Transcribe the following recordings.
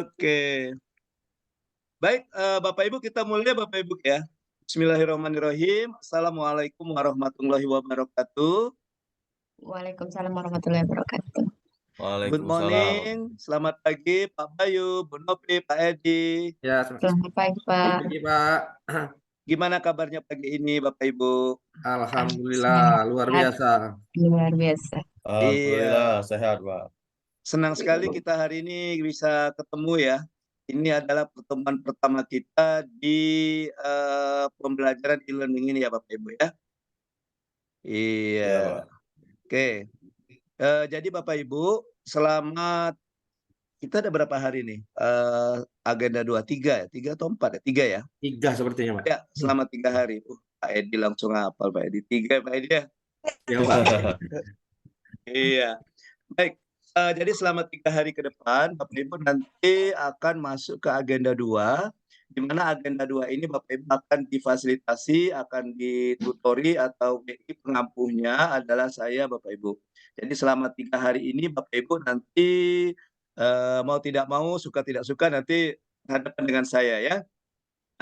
Oke. Baik, Bapak Ibu kita mulai Bapak Ibu ya. Bismillahirrahmanirrahim. Assalamualaikum warahmatullahi wabarakatuh. Waalaikumsalam warahmatullahi wabarakatuh. Good Waalaikumsalam. morning, selamat pagi Pak Bayu, Bu Nopi, Pak Edi. Ya, Selamat pagi, Pak. pagi Pak. Gimana kabarnya pagi ini Bapak Ibu? Alhamdulillah, luar biasa. Luar biasa. Alhamdulillah sehat, Pak. Senang sekali kita hari ini bisa ketemu ya. Ini adalah pertemuan pertama kita di pembelajaran e-learning ini ya Bapak Ibu ya. Iya. Iya, Pak. Oke. Jadi Bapak Ibu, selama kita ada berapa hari nih? Agenda 3 ya? 3 atau 4 ya? 3 ya? 3 sepertinya, Pak. Ya, selama 3 hari. Pak Edi langsung hafal Pak Edi. 3 Pak Edi ya? Ya, Pak. Iya. Baik. Jadi selama 3 hari ke depan, Bapak Ibu nanti akan masuk ke agenda 2, di mana agenda 2 ini Bapak Ibu akan difasilitasi, akan ditutori atau BI pengampuhnya adalah saya Bapak Ibu. Jadi selama 3 hari ini Bapak Ibu nanti mau tidak mau, suka tidak suka nanti hadapan dengan saya ya.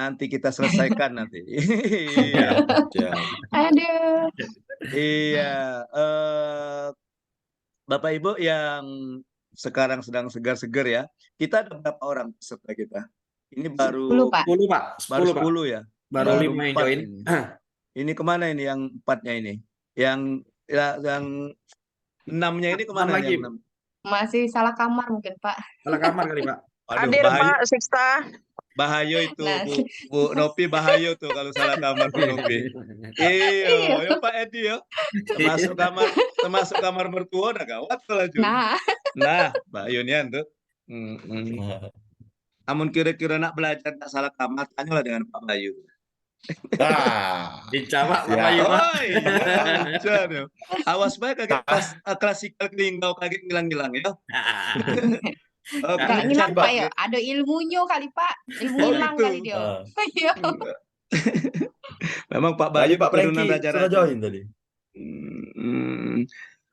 Nanti kita selesaikan nanti. Iya. Siap. Aduh. Iya, Bapak Ibu yang sekarang sedang segar-segar ya, kita ada berapa orang peserta kita? Ini baru 10, Pak. 10, Pak. baru 10, Pak. 10 ya? Baru 5 yang 4 join. ini. Ini kemana ini yang 4-nya ini? Yang 6-nya ini kemana 6 lagi. yang 6? Masih salah kamar mungkin, Pak. Salah kamar kali, Pak. Aduh, Hadir bahaya, Pak Siksta. bahaya itu Nah, Bu Nopi, bahaya tuh kalau salah kamar Bu Nopi. Iya, ya Pak Edi ya. Termasuk kamar mertua udah gawat tuh lanjut. Nah, Mbak Yunian tuh. Namun kira-kira nak belajar tak salah kamar, tanyalah dengan Pak Bayu. Ah, Dicamak, Pak siap. Bayu, Pak. Oh iya, hujan ya. Awas baik kaget klasikal kelinggau kaget ngilang-ngilang ya. Oh, Gak hujan, ngilang, Pak, Pak. ya. Ada ilmunya kali, Pak. Ilmu Oh, hilang gitu. kali dia. Ah. Iya. Memang Pak Tadi Bayu Pak keturunan Prengki raja-raja. sudah join tadi.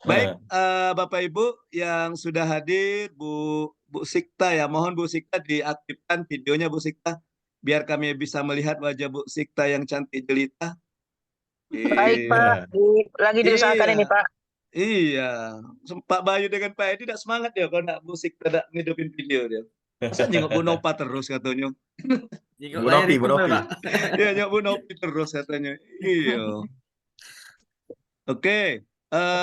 Baik, Bapak Ibu yang sudah hadir, Bu Sikta ya, mohon Bu Sikta diaktifkan videonya Bu Sikta, biar kami bisa melihat wajah Bu Sikta yang cantik jelita. Baik Pak, lagi diusahakan ini Pak. Iya, Pak Bayu dengan Pak Edi tidak semangat ya kalau nak Bu Sikta tidak ngidupin video dia. Masa nyengok Bu Nopa terus katanya. Jika Bu layar Nopi, itu, Bu Nopi. Pak. Iya, nyengok Bu Nopi terus katanya. Iya. Oke,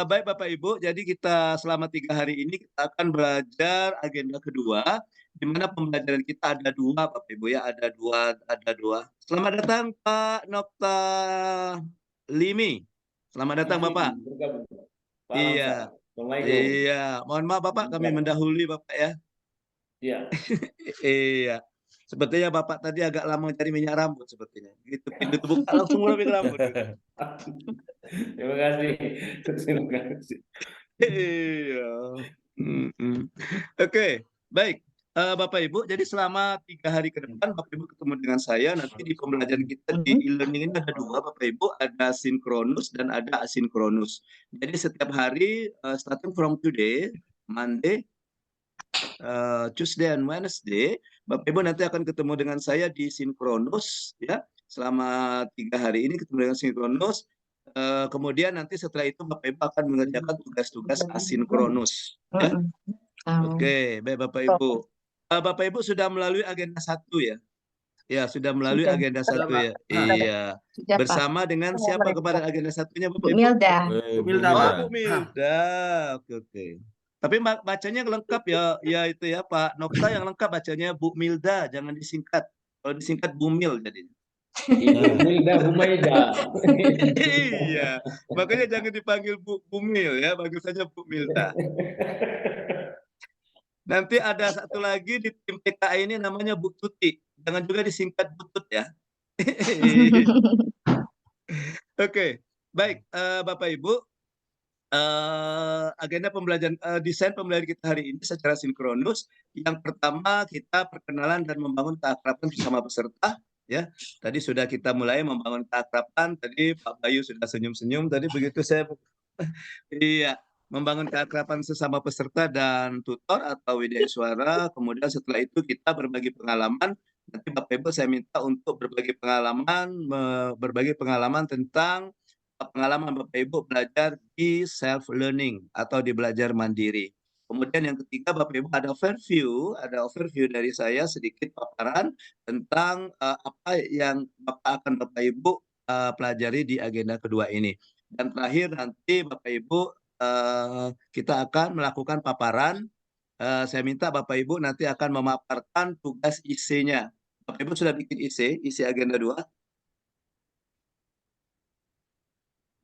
baik Bapak Ibu, jadi kita selama 3 hari ini kita akan belajar agenda kedua, di mana pembelajaran kita ada 2 Bapak Ibu ya, ada dua. Selamat datang Pak Nokta Limi. Selamat datang Bapak. Iya. Iya, mohon maaf Bapak, kami mendahului Bapak ya. Iya. Iya. Sepertinya Bapak tadi agak lama cari minyak rambut sepertinya. Gitu pintu terbuka langsung minyak rambut. Terima kasih. Terima kasih. Iya. Oke, baik. Bapak Ibu, jadi selama 3 hari ke depan Bapak Ibu ketemu dengan saya, nanti di pembelajaran kita di e-learning ini ada 2 Bapak Ibu, ada sinkronus dan ada asinkronus. Jadi setiap hari starting from today, Monday, Tuesday and Wednesday, Bapak Ibu nanti akan ketemu dengan saya di sinkronus ya. Selama 3 hari ini ketemu dengan sinkronus. Kemudian nanti setelah itu Bapak Ibu akan mengerjakan tugas-tugas asinkronus ya. Oke, baik Bapak Ibu. Bapak Ibu sudah melalui agenda 1 ya? Ya, sudah melalui Sudah. agenda 1 ya. Sudah. Iya. Sudah, Pak. Bersama dengan siapa kemarin agenda 1-nya Bapak Bu Ibu? Milda. Bu Milda, Oh, Pak. Bu Milda. Oke. Tapi bacanya lengkap ya, ya itu ya Pak Nokta yang lengkap bacanya Bu Milda, jangan disingkat. Kalau disingkat Bumil jadinya. Ibu Milda Humaida. Iya, makanya jangan dipanggil Bu Bumil ya, panggil saja Bu Milda. Nanti ada satu lagi di tim PKI ini namanya Bu Tuti, jangan juga disingkat Butut ya. Oke, baik Bapak Ibu, agenda pembelajaran desain pembelajaran kita hari ini secara sinkronus. Yang pertama kita perkenalan dan membangun keakraban bersama peserta. Ya, tadi sudah kita mulai membangun keakraban. Tadi Pak Bayu sudah senyum-senyum. Tadi begitu saya, iya, membangun keakraban sesama peserta dan tutor atau widya suara. Kemudian setelah itu kita berbagi pengalaman. Nanti Bapak Ibu saya minta untuk berbagi pengalaman tentang pengalaman Bapak Ibu belajar di self learning atau di belajar mandiri. Kemudian yang ketiga Bapak Ibu ada overview dari saya sedikit paparan tentang apa yang Bapak Ibu pelajari di agenda kedua ini. Dan terakhir nanti Bapak Ibu kita akan melakukan paparan. Saya minta Bapak Ibu nanti akan memaparkan tugas IC-nya. Bapak Ibu sudah bikin isi agenda 2?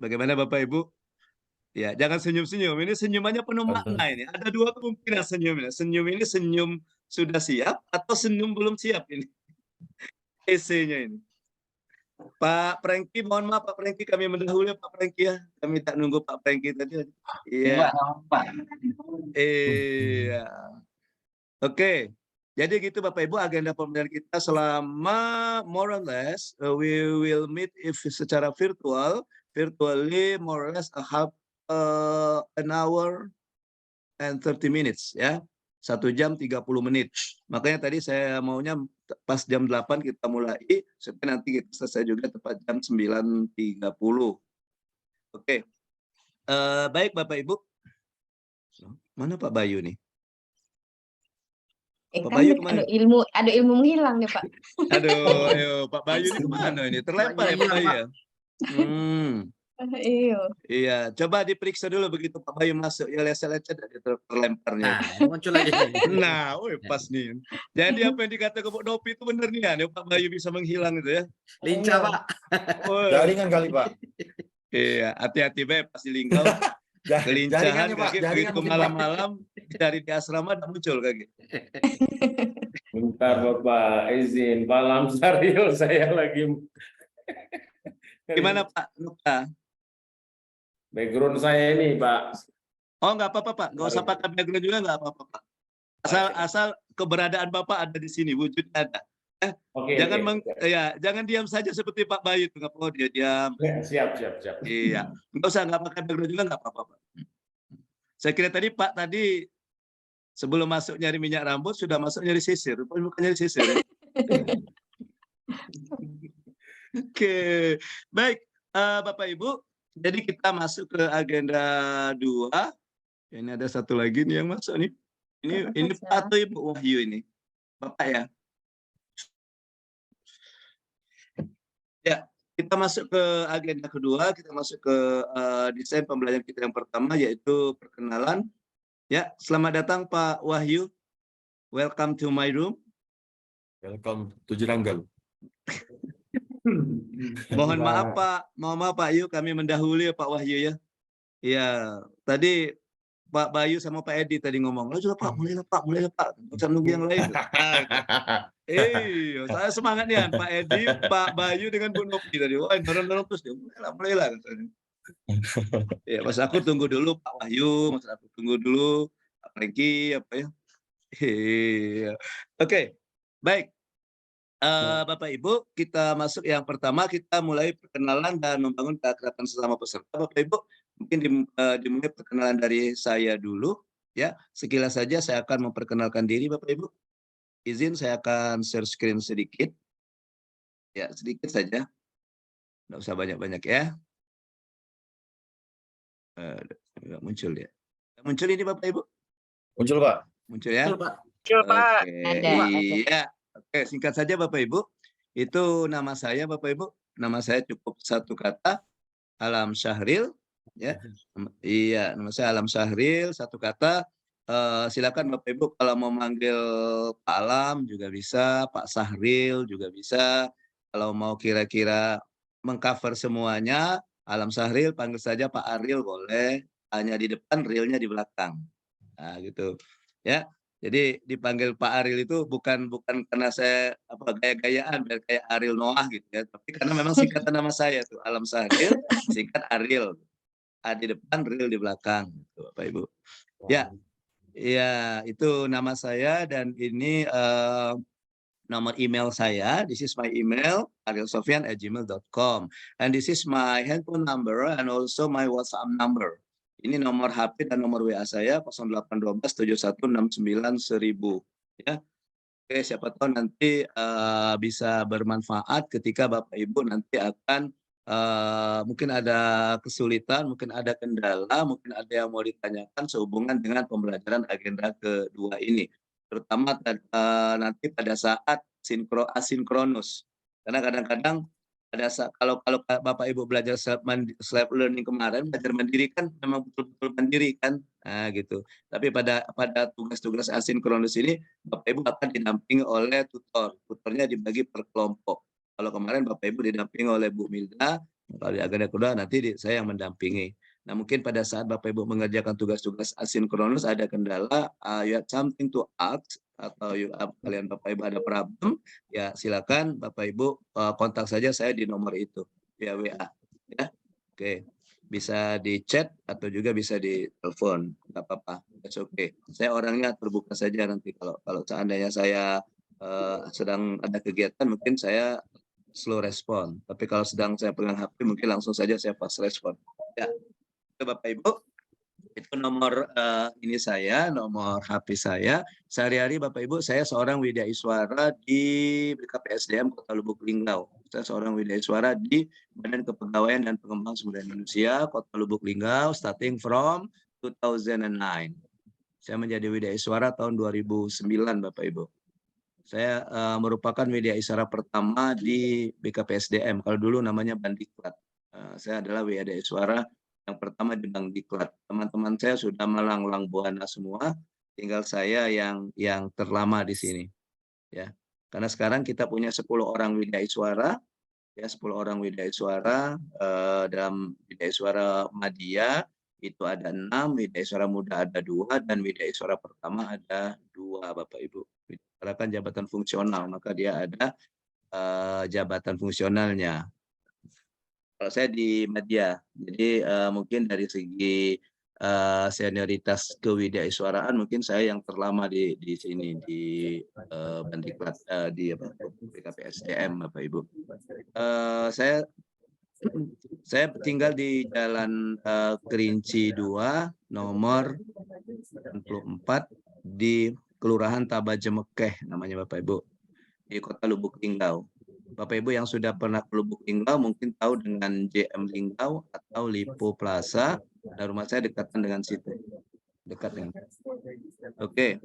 Bagaimana Bapak Ibu? Ya, jangan senyum-senyum. Ini senyumannya penuh makna ini. Ada 2 kemungkinan senyumnya. Senyum ini senyum sudah siap atau senyum belum siap ini. Isi-nya ini. Pak Prengki, mohon maaf Pak Prengki, kami mendahului Pak Prengki ya. Kami tak nunggu Pak Prengki tadi. Iya. Iya. Oke. Jadi gitu Bapak Ibu agenda pembelajaran kita selama more or less we will meet if secara virtually more or less an hour and 30 minutes ya. 1 jam 30 menit. Makanya tadi saya maunya pas jam 8 kita mulai supaya nanti kita selesai juga tepat jam 9.30. Oke. Baik Bapak Ibu. Mana Pak Bayu nih? Pak Kan Bayu kemana? ada ilmu menghilang nih Pak. Aduh, ayo Pak Bayu ini kemana ini? Terlempar ya Pak Bayu ya? Iya, coba diperiksa dulu begitu Pak Bayu masuk ya lecet-lecet terlemparnya. Nah, muncul lagi. Nah, pas nih. Jadi apa yang dikatakan Pak Nopi itu benar nih ya, Pak Bayu bisa menghilang itu ya. Lincah Pak. Jaringan kali Pak. Iya, hati-hati Be pasti lingkau. Kelincahan kaki begitu malam-malam dari di asrama dan muncul kaki. Bentar Bapak, izin. Pak Lamsaril saya lagi. Gimana Pak Nukta? Background saya ini Pak. Oh nggak apa-apa Pak, nggak usah pakai background juga nggak apa-apa Pak. Asal keberadaan Bapak ada di sini, wujudnya ada. Oke, jangan diam saja seperti Pak Bayu itu nggak perlu dia diam. Siap. Iya, nggak pakai background juga nggak apa-apa Pak. Saya kira tadi Pak sebelum masuk nyari minyak rambut sudah masuk nyari sisir, bukan nyari sisir. Ya? Oke, baik Bapak Ibu. Jadi kita masuk ke agenda 2. Ini ada satu lagi nih yang masuk nih. Ini Pak atau Ibu Wahyu ini? Bapak ya? Ya, kita masuk ke agenda kedua, kita masuk ke desain pembelajaran kita yang pertama yaitu perkenalan. Ya, selamat datang Pak Wahyu. Welcome to my room. Welcome to Jeranggal. Mohon maaf Pak Yu, kami mendahului Pak Wahyu ya. Iya, tadi Pak Bayu sama Pak Edi tadi ngomong, "Sudah Pak, mulailah Pak, jangan nunggu yang lain." Saya semangat nih Pak Edi, Pak Bayu dengan Bu Nopi tadi. Wah, dorong terus dia, mulailah katanya. Ya, Mas aku tunggu dulu Pak Wahyu, Mas aku tunggu dulu Pak Prengki apa ya. Iya. Oke. Baik. Bapak Ibu, kita masuk yang pertama, kita mulai perkenalan dan membangun keakraban sesama peserta. Bapak Ibu, mungkin dimulai perkenalan dari saya dulu. Ya, sekilas saja saya akan memperkenalkan diri Bapak Ibu. Izin saya akan share screen sedikit. Ya, sedikit saja. Nggak usah banyak-banyak ya. Nggak muncul ya. Muncul ini Bapak Ibu? Muncul Pak. Muncul ya? Muncul Pak. Oke, Ada. iya. Oke, singkat saja Bapak Ibu. Itu nama saya Bapak Ibu. Nama saya cukup satu kata, Alam Syahril. Ya, iya, nama saya Alam Syahril, satu kata. Silakan Bapak Ibu kalau mau manggil Pak Alam juga bisa, Pak Syahril juga bisa. Kalau mau kira-kira mengcover semuanya, Alam Syahril panggil saja Pak Aril boleh. Hanya di depan, realnya di belakang. Nah, gitu. Ya. Jadi dipanggil Pak Aril itu bukan karena saya gaya-gayaan biar kayak Ariel Noah gitu ya, tapi karena memang singkatan nama saya tuh Alam Syahril, singkat Aril. A di depan, Ril di belakang, gitu, Bapak Ibu. Ya, itu nama saya dan ini nomor email saya. This is my email, arilsofyan@gmail.com, and this is my handphone number and also my WhatsApp number. Ini nomor HP dan nomor WA saya 0812 7169 1000 ya. Oke, siapa tahu nanti bisa bermanfaat ketika Bapak Ibu nanti akan mungkin ada kesulitan, mungkin ada kendala, mungkin ada yang mau ditanyakan sehubungan dengan pembelajaran agenda kedua ini. Terutama nanti pada saat asinkronus. Karena kadang-kadang kalau Bapak Ibu belajar self learning kemarin, belajar mandiri kan memang betul-betul mandiri kan. Nah, gitu. Tapi pada tugas-tugas asinkronus ini Bapak Ibu akan didampingi oleh tutor. Tutornya dibagi per kelompok. Kalau kemarin Bapak Ibu didampingi oleh Bu Milda, kalau di agenda kedua nanti saya yang mendampingi. Nah, mungkin pada saat Bapak Ibu mengerjakan tugas-tugas asinkronus ada kendala, you have something to ask, atau kalian Bapak Ibu ada problem, ya silakan Bapak Ibu kontak saja saya di nomor itu via WA. Ya, oke. Bisa di chat atau juga bisa di telepon, nggak apa-apa. That's okay. Saya orangnya terbuka saja nanti kalau seandainya saya sedang ada kegiatan mungkin saya slow respon. Tapi kalau sedang saya pegang HP mungkin langsung saja saya fast respon. Ya, Bapak Ibu. Itu nomor ini saya, nomor HP saya. Sehari-hari Bapak Ibu, saya seorang Widyaiswara di BKPSDM Kota Lubuk Linggau. Saya seorang Widyaiswara di Badan Kepegawaian dan Pengembangan Sumber Daya Manusia Kota Lubuk Linggau starting from 2009. Saya menjadi Widyaiswara tahun 2009 Bapak Ibu. Saya merupakan Widyaiswara pertama di BKPSDM. Kalau dulu namanya Bandiklat. Saya adalah Widyaiswara yang pertama di Bandiklat. Teman-teman saya sudah melanglang buana semua, tinggal saya yang terlama di sini. Ya. Karena sekarang kita punya 10 orang Widyaiswara, ya 10 orang Widyaiswara dalam Widyaiswara Madya itu ada 6, Widyaiswara Muda ada 2, dan Widyaiswara pertama ada 2 Bapak Ibu. Widyaiswara kan jabatan fungsional, maka dia ada jabatan fungsionalnya. Kalau saya di Madya, jadi mungkin dari segi senioritas kewidyaiswaraan mungkin saya yang terlama di sini di Bandiklat di BKPSDM Bapak Ibu. Saya tinggal di Jalan Kerinci 2 nomor 64 di Kelurahan Tabajemekeh namanya Bapak Ibu di Kota Lubuk Linggau. Bapak Ibu yang sudah pernah ke Lubuk Linggau mungkin tahu dengan JM Linggau atau Lipo Plaza. Dan rumah saya dekatan dengan situ. Dekat dengan. Oke.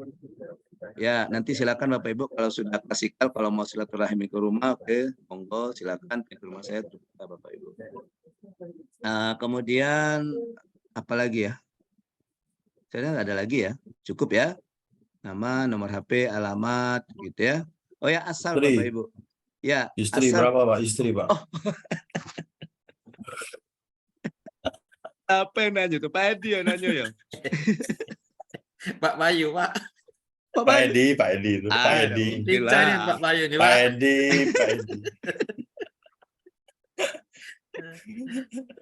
Ya, nanti silakan Bapak Ibu kalau sudah klasikal, kalau mau silaturahmi ke rumah, oke, monggo silakan ke rumah saya terbuka Bapak Ibu. Kemudian apa lagi ya? Saya nggak ada lagi ya. Cukup ya. Nama, nomor HP, alamat, gitu ya. Oh ya, asal Istri. Bapak Ibu. Ya, Istri asal. berapa Pak? Istri Pak. Oh. Apa yang nanya tuh? Pak Edi yang nanya ya? Pak Bayu, Pak. Pak Edi itu. Pak Edi. Lincah nih Pak Bayu nih, Pak Pak. Edi.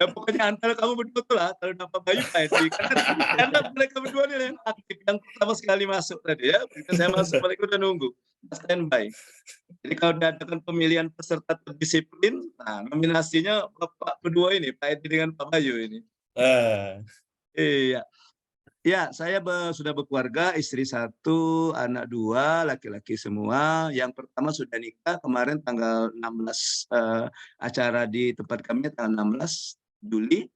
Ya, pokoknya antara kamu berdua tuh lah, kalau nama Bayu Pak Edi. Karena mereka berdua nih yang aktif, yang pertama sekali masuk tadi ya. Begitu saya masuk, mereka udah nunggu. Standby. Jadi kalau diadakan pemilihan peserta terdisiplin, nah nominasinya Bapak kedua ini, Pak Edi dengan Pak Bayu ini. Iya. Ya, saya sudah berkeluarga, istri 1, anak 2, laki-laki semua. Yang pertama sudah nikah kemarin tanggal 16 acara di tempat kami tanggal 16 Juli,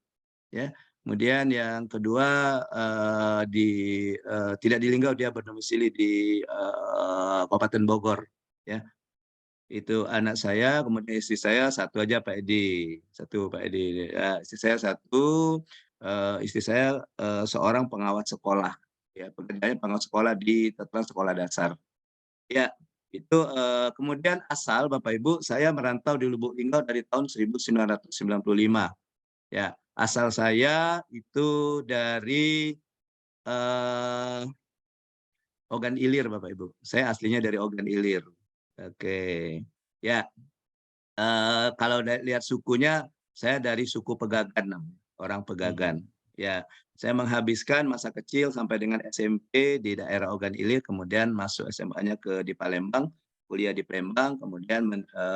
ya. Kemudian yang kedua tidak di Linggau, dia berdomisili di Kabupaten Bogor, ya. Itu anak saya, kemudian istri saya 1 aja Pak Edi, 1 Pak Edi. Ya, istri saya 1. Istri saya seorang pengawas sekolah, ya pekerjaannya pengawas sekolah di Tetelan Sekolah Dasar. Ya, itu kemudian asal Bapak Ibu, saya merantau di Lubuk Linggau dari tahun 1995. Ya, asal saya itu dari Ogan Ilir Bapak Ibu. Saya aslinya dari Ogan Ilir. Oke, ya kalau lihat sukunya, saya dari suku Pegagan namanya. Orang Pegagan. Ya, saya menghabiskan masa kecil sampai dengan SMP di daerah Ogan Ilir, kemudian masuk SMA-nya di Palembang, kuliah di Palembang, kemudian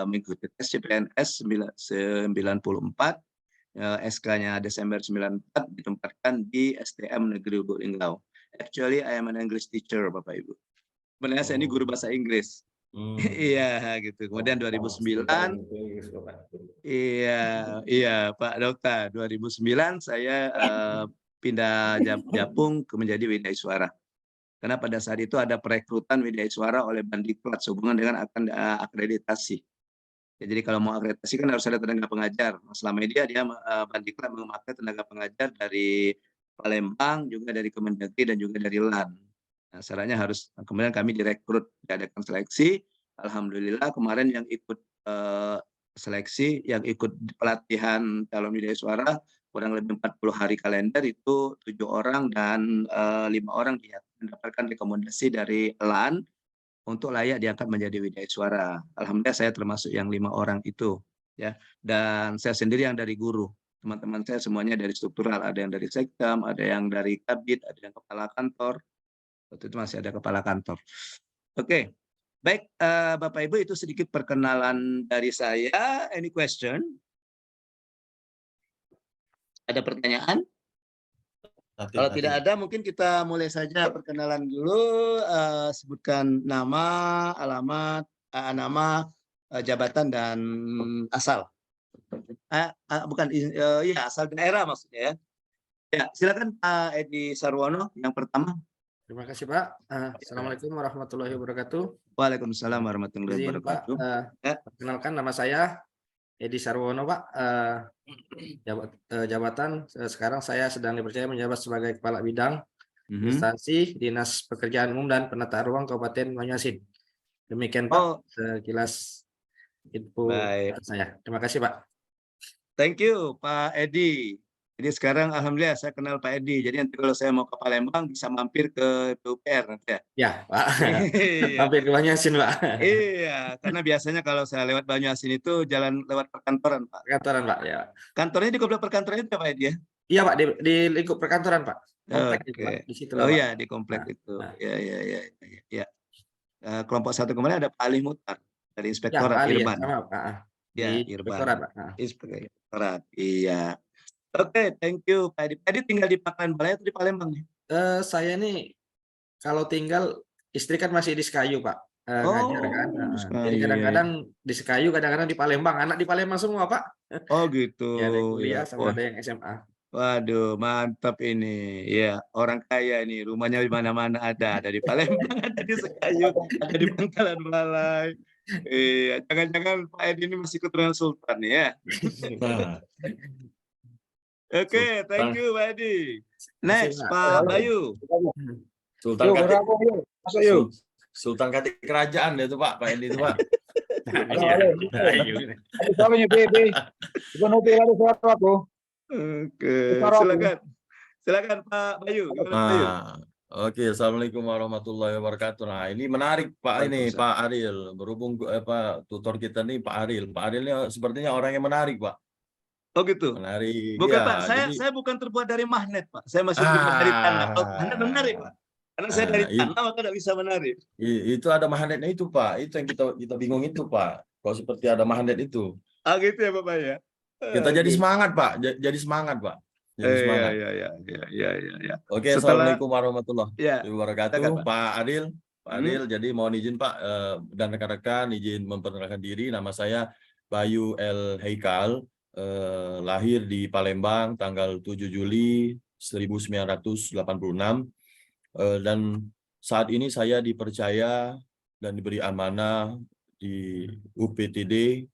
mengikuti tes CPNS 94. SK-nya Desember 94 ditempatkan di STM Negeri Lubuk Linggau. Actually, I am an English teacher, Bapak Ibu. Sebenarnya saya ini guru bahasa Inggris. Iya, gitu. Kemudian 2009, iya, Pak Dokter. 2009 saya pindah Japung menjadi Widya Iswara. Karena pada saat itu ada perekrutan Widya Iswara oleh Bandiklat sehubungan dengan akreditasi. Ya, jadi kalau mau akreditasi kan harus ada tenaga pengajar. Selama ini dia Bandiklat memakai tenaga pengajar dari Palembang, juga dari Kemendagri dan juga dari LAN. Nah, syaratnya harus, kemudian kami direkrut, diadakan seleksi. Alhamdulillah kemarin yang ikut seleksi, yang ikut pelatihan calon Widya Iswara kurang lebih 40 hari kalender itu 7 orang dan 5 orang mendapatkan rekomendasi dari LAN untuk layak diangkat menjadi Widya Iswara. Alhamdulillah saya termasuk yang 5 orang itu, ya. Dan saya sendiri yang dari guru. Teman-teman saya semuanya dari struktural, ada yang dari Sekdam, ada yang dari Kabid, ada yang kepala kantor. Waktu itu masih ada kepala kantor. Oke, baik, Bapak Ibu, itu sedikit perkenalan dari saya. Any question? Ada pertanyaan? Kalau tidak ada, mungkin kita mulai saja perkenalan dulu. Sebutkan nama, alamat, jabatan, dan asal. Bukan, ya, asal daerah maksudnya ya. Ya, silakan Pak Edi Sarwono yang pertama. Terima kasih Pak. Assalamualaikum warahmatullahi wabarakatuh. Waalaikumsalam warahmatullahi Izin Pak, wabarakatuh. perkenalkan nama saya Edi Sarwono Pak. Jabatan sekarang saya sedang dipercaya menjabat sebagai Kepala Bidang Instansi Dinas Pekerjaan Umum dan Penataan Ruang Kabupaten Banyuasin. Demikian Pak, sekilas info saya. Terima kasih Pak. Thank you Pak Edi. Jadi sekarang alhamdulillah saya kenal Pak Edi. Jadi nanti kalau saya mau ke Palembang bisa mampir ke PUPR nanti ya. Ya Pak. Mampir ke Banyuasin Pak. Iya, karena biasanya kalau saya lewat Banyuasin itu jalan lewat perkantoran Pak. Perkantoran Pak ya. Kantornya di komplek perkantoran itu Pak Edi ya? Iya Pak, di lingkup perkantoran Pak. Komplek itu Pak. Di situ Oh Pak. iya, di komplek itu. Ya. Kelompok satu kemarin ada Pak Ali Mutar dari Inspektorat Irban. Ya, sama Pak. Ya, Inspektorat Pak. Inspektorat. Iya. Oke, thank you Pak Edi. Pak Edi tinggal di Pangkalan Balai atau di Palembang nih? Saya nih kalau tinggal, istri kan masih di Sekayu Pak. Ngajar kan. Jadi kadang-kadang di Sekayu, kadang-kadang di Palembang. Anak di Palembang semua Pak. Oh gitu. Ya, ada yang kuliah sama ada yang SMA. Waduh, mantap ini. Ya, orang kaya ini, rumahnya di mana-mana ada di Palembang, ada di Sekayu, ada di Pangkalan Balai. Iya, jangan-jangan Pak Edi ini masih keturunan Sultan ya. Oke, thank you Pak Edi. Next, Pak Bayu. Sultan Kati Kerajaan itu Pak Edi itu Pak. Oke, silakan Pak Bayu. Oke, assalamualaikum warahmatullahi wabarakatuh. Nah, ini menarik Pak ini Pak Ariel. Berhubung tutor kita nih Pak Ariel. Pak Ariel ini sepertinya orang yang menarik Pak. Oh gitu. Menarik. Bukan ya, Pak, saya bukan terbuat dari magnet Pak. Saya masih terbuat dari tanah. Oh, magnet menarik Pak. Karena saya dari tanah maka tidak bisa menarik. Itu ada magnetnya itu Pak. Itu yang kita bingung itu Pak. Kalau seperti ada magnet itu. Ah gitu ya Bapak ya. Kita jadi semangat Pak. Jadi semangat Pak. Jadi semangat. Ya. Oke, assalamualaikum warahmatullahi wabarakatuh. Pak Adil, jadi mohon izin Pak dan rekan-rekan izin memperkenalkan diri. Nama saya Bayu L. Heikal. Lahir di Palembang tanggal 7 Juli 1986 dan saat ini saya dipercaya dan diberi amanah di UPTD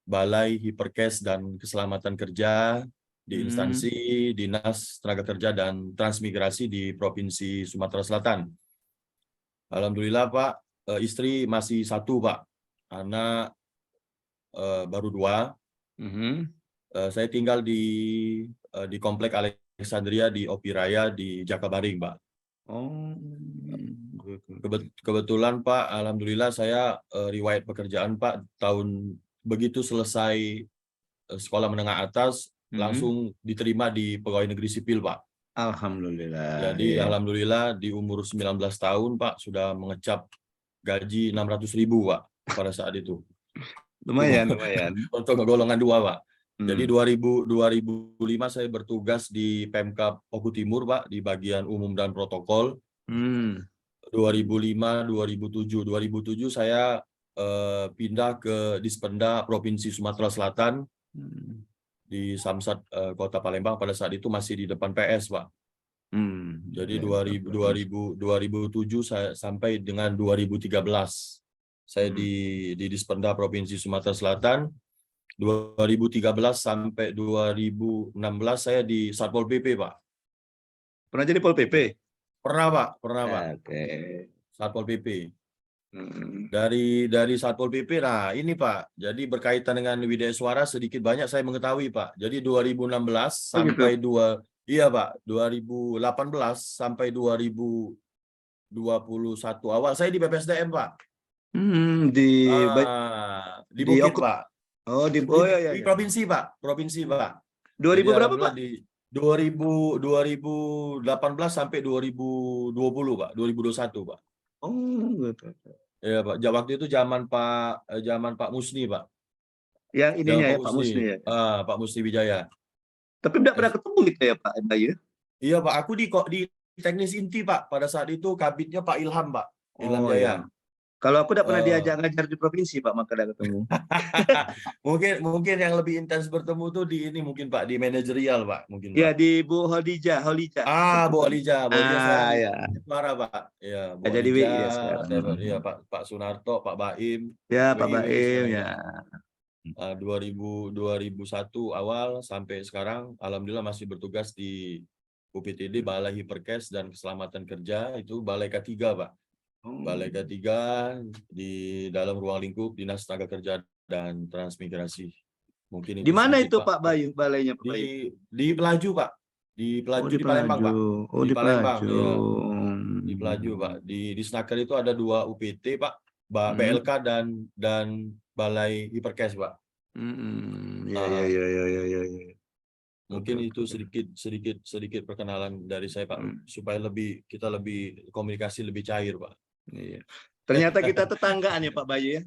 Balai Hiperkes dan Keselamatan Kerja di instansi Dinas Tenaga Kerja dan Transmigrasi di Provinsi Sumatera Selatan. Alhamdulillah Pak, istri masih 1 Pak, anak baru 2. Saya tinggal di Komplek Alexandria di Opi Raya di Jakabaring, Pak. Oh. Kebetulan Pak, alhamdulillah saya riwayat pekerjaan Pak begitu selesai sekolah menengah atas langsung diterima di pegawai negeri sipil Pak. Alhamdulillah. Jadi alhamdulillah di umur 19 tahun Pak sudah mengecap gaji 600.000 Pak pada saat itu. Lumayan. Untuk golongan 2 Pak. Jadi 2005 saya bertugas di Pemkab Oku Timur, Pak, di bagian umum dan protokol. 2005, 2007 saya pindah ke Dispenda Provinsi Sumatera Selatan di Samsat Kota Palembang. Pada saat itu masih di depan PS, Pak. Jadi 2007 saya sampai dengan 2013 saya di Dispenda Provinsi Sumatera Selatan. 2013 sampai 2016 saya di Satpol PP, Pak. Pernah jadi Pol PP? Pernah, Pak. Pernah, Pak. Oke. Satpol PP. Dari Satpol PP, nah ini Pak, jadi berkaitan dengan Widya Suara sedikit banyak saya mengetahui, Pak. Jadi 2016 sampai iya Pak, 2018 sampai 2021 awal saya di BPSDM, Pak. Di Bukit, Pak. Oh, di provinsi, Pak. Provinsi, Pak. 2000 jadi, berapa, Pak? Di 2018 sampai 2020, Pak. 2021, Pak. Oh, gitu. Ya, Pak. Waktu itu zaman Pak Musni, Pak. Yang ininya ya, Pak Musni ya. Pak Musni Wijaya. Tapi tidak pernah ketemu gitu ya, Pak Bayu? Iya, Pak. Aku di teknis inti, Pak. Pada saat itu kabitnya Pak Ilham, Pak. Ilham Jaya. Iya. Kalau aku tidak pernah diajak ngajar di provinsi, Pak, maka tidak ketemu. mungkin yang lebih intens bertemu tuh di ini mungkin Pak, di manajerial, Pak, mungkin Pak. Ya, di Bu Holija. Bu Holija. Ya. Suara, Pak. Ya, Bu jadi Holija, sekarang. ya, Pak Sunarto, Pak Baim. Ya, Pak Baim ya. 2001 awal sampai sekarang alhamdulillah masih bertugas di UPTD Balai Hiperkes dan Keselamatan Kerja, itu Balai K3, Pak. Balai K3 di dalam ruang lingkup Dinas Tenaga Kerja dan Transmigrasi. Mungkin itu di mana sedikit, itu Pak Bayu, balainya Pak Bayu? Di Pelaju, Pak. Di Pelaju, di Palembang, Pak. Di Palembang, Pelaju. ya. Di Pelaju, Pak. Di Snaker itu ada 2 UPT, Pak. BLK dan Balai Hiperkes, Pak. Ya. Mungkin itu sedikit perkenalan dari saya, Pak, supaya kita lebih komunikasi lebih cair, Pak. Iya. Ternyata kita tetanggaan ya Pak Bayu ya.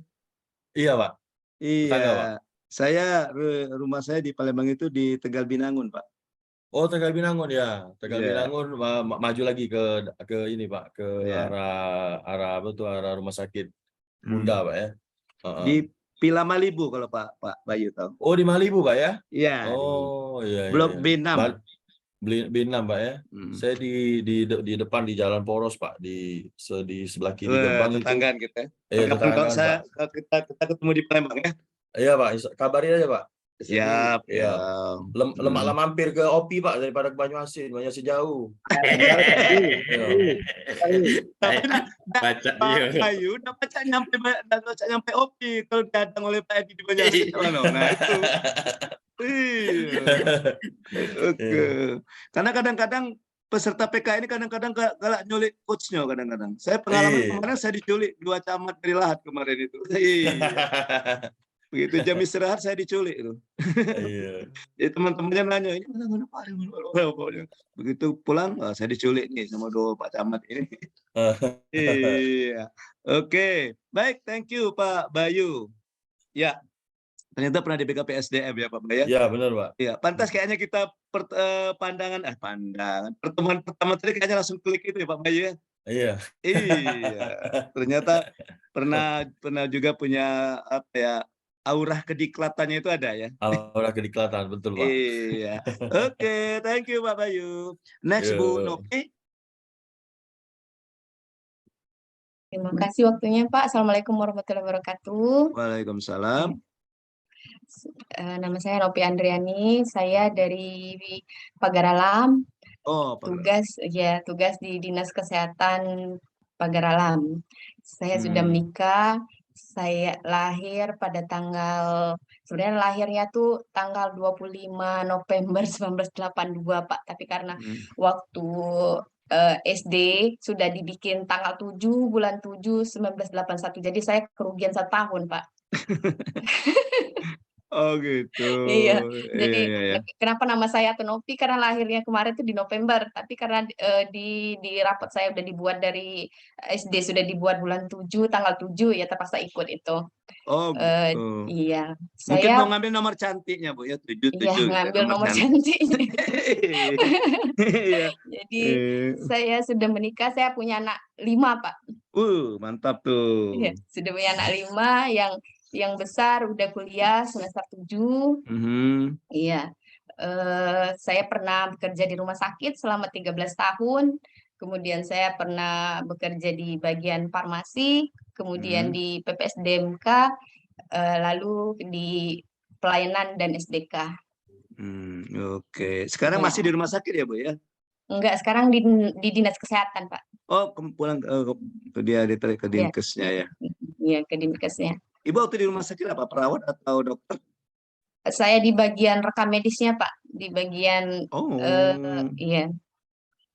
Iya, Pak. Iya. Tetangga, Pak. Rumah saya di Palembang itu di Tegal Binangun, Pak. Oh, Tegal Binangun ya. Tegal Binangun maju lagi ke ini, Pak, ke arah apa tuh, arah rumah sakit Bunda, Pak ya. Di Pila Malibu kalau Pak Bayu tahu. Oh, di Malibu, Pak ya? Iya. Oh, iya. Blok B6. B6, Pak ya. Saya di depan di Jalan Poros, Pak, di sebelah kiri gerbang. Tetanggaan kita. Tetanggaan, Pak. Kita ketemu di Palembang ya. Iya, Pak. Kabarin aja, Pak. Siap. Ya. Lemak mampir ke OPI, Pak, daripada ke Banyuasin jauh. Baca Bayu udah baca nyampe OPI kalau datang oleh Pak Edi di Banyuasin. Nah, itu. Iya. Oke. Karena kadang-kadang peserta PK ini kadang-kadang galak nyulik coachnya kadang-kadang. Saya pengalaman kemarin saya diculik 2 camat dari Lahat kemarin itu. Iya. Begitu jam istirahat saya diculik itu. Iya. Jadi teman-temannya nanya, ini mana Pak? Begitu pulang, saya diculik nih sama 2 Pak Camat ini. Iya. Oke. Baik, thank you Pak Bayu. Ya. Ternyata pernah di BKPSDM ya Pak Bayu. Iya, benar, Pak. Iya, pantas kayaknya kita pandangan pertemuan pertama tadi kayaknya langsung klik itu ya Pak Bayu ya. Iya. Iya. Ternyata pernah juga punya apa ya, aura kediklatannya itu ada ya. Aura kediklatan, betul, Pak. Iya. Oke, thank you Pak Bayu. Next Bu Nopi. Terima kasih waktunya Pak. Assalamualaikum warahmatullahi wabarakatuh. Waalaikumsalam. Nama saya Nopi Andriani. Saya dari Pagaralam. Tugas di Dinas Kesehatan Pagaralam. Saya sudah menikah. Saya lahir pada sebenarnya lahirnya tuh tanggal 25 November 1982 Pak, tapi karena waktu SD sudah dibikin tanggal 7 bulan 7 1981, jadi saya kerugian 1 tahun Pak. Oh gitu. Iya, jadi kenapa nama saya Nopi, karena lahirnya kemarin tuh di November, tapi karena di rapot saya udah dibuat dari SD sudah dibuat bulan 7 tanggal 7 ya terpaksa ikut itu. Oh, gitu. Iya, Mungkin mau saya ngambil nomor cantiknya, Bu, ya, 77 gitu, ngambil nomor cantik. cantiknya. Iya. Jadi saya sudah menikah, saya punya anak 5, Pak. Mantap tuh. Iya, sudah punya anak 5, yang besar udah kuliah semester 7. Iya. Saya pernah bekerja di rumah sakit selama 13 tahun. Kemudian saya pernah bekerja di bagian farmasi, kemudian di PPSDMK, lalu di pelayanan dan SDK. Oke. Sekarang masih di rumah sakit ya, Bu, ya? Enggak, sekarang di dinas kesehatan, Pak. Oh, pulang ke Dinkesnya ya? Iya, ke Dinkesnya. Ibu waktu di rumah sakit apa? Perawat atau dokter? Saya di bagian rekam medisnya, Pak. Di bagian iya,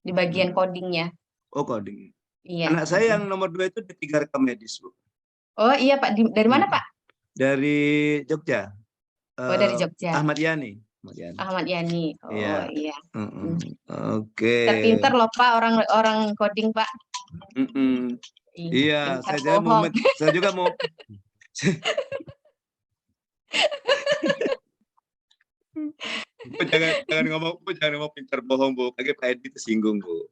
di bagian codingnya. Oh, coding. Iya. Anak saya yang nomor 2 itu di 3 rekam medis, Bu. Oh iya, Pak. Dari mana, Pak? Dari Jogja. Oh, dari Jogja. Ahmad Yani. Ahmad Yani. Oh iya. Oke. Pinter loh, Pak, orang coding, Pak. Iya, saya juga mau. Bu, jangan ngomong pintar bohong, Bu. Lagi Pak Edi tersinggung, Bu.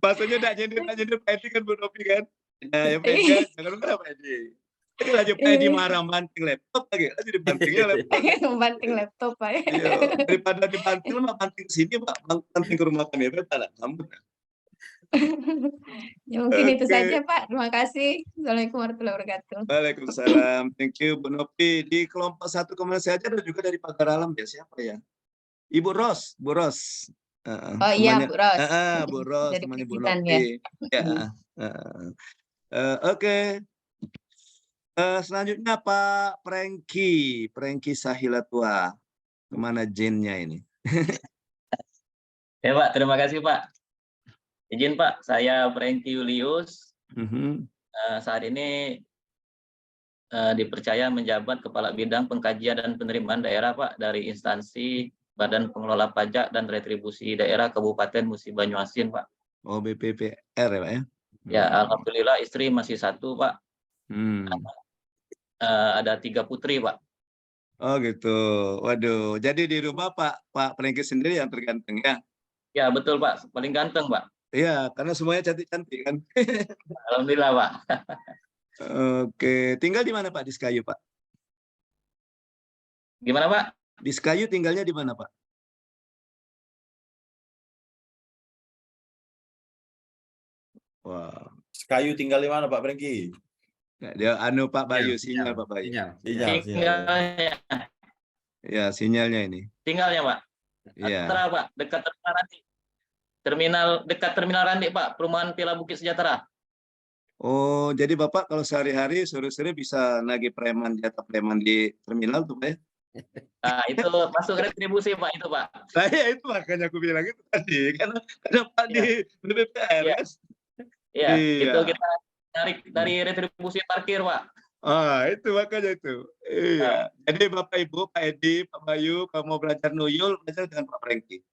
Maksudnya nak nyindir Pak Edi kan, Bu Novi kan? Ya Pak Edi, jangan lupa Pak Edi. Ini lagi Pak Edi marah banting laptop lagi dibantingnya laptop. Banting laptop, Pak. Iya, daripada dibanting mah banting sini, Pak. Banting ke rumah kami, Pak. Sambut. Ya mungkin itu saja, Pak. Terima kasih. Assalamualaikum warahmatullahi wabarakatuh. Waalaikumsalam. Thank you, Bu Novi. Di kelompok 1 kemana saja ada juga dari Pagar Alam ya, siapa ya? Ibu Ros, Bu Ros. Oh iya, Bu Ros. Bu Ros, temannya Bu Ya. Novi. Ya. Oke. Selanjutnya Pak Prengki Sahilatua. Kemana jennya ini? Ya Pak, terima kasih Pak. Izin Pak, saya Prengki Julius. Saat ini dipercaya menjabat Kepala Bidang Pengkajian dan Penerimaan Daerah Pak dari instansi Badan Pengelola Pajak dan Retribusi Daerah Kabupaten Musi Banyuasin Pak. Oh, BPPR ya Pak ya? Ya, alhamdulillah istri masih 1 Pak. Ada 3 putri Pak. Oh gitu. Waduh, jadi di rumah Pak Prengki sendiri yang terganteng ya? Ya betul Pak, paling ganteng Pak. Iya, karena semuanya cantik-cantik kan. Alhamdulillah Pak. Oke, tinggal di mana Pak? Di Sekayu Pak? Gimana Pak? Di Sekayu tinggalnya di mana Pak? Wah, Sekayu tinggal di mana Pak Prengki? Dia Pak Bayu, sinyal Pak Bayu. Sinyalnya. Ya, sinyalnya ini. Tinggalnya Pak. Iya. Pak, dekat Terminal Randi. Dekat Terminal Randi Pak, Perumahan Villa Bukit Sejahtera. Oh, jadi Bapak kalau sehari-hari sore-sore bisa nagih jatah preman di terminal tuh Pak ya? Nah, itu masuk retribusi Pak, itu Pak. Saya itu makanya aku bilang itu tadi, karena Pak di BPPR kan? Iya, itu kita tarik dari retribusi parkir Pak. Itu makanya itu. Iya. Jadi Bapak Ibu, Pak Edi, Pak Bayu, kalau mau belajar nuyul, belajar dengan Pak Prengki.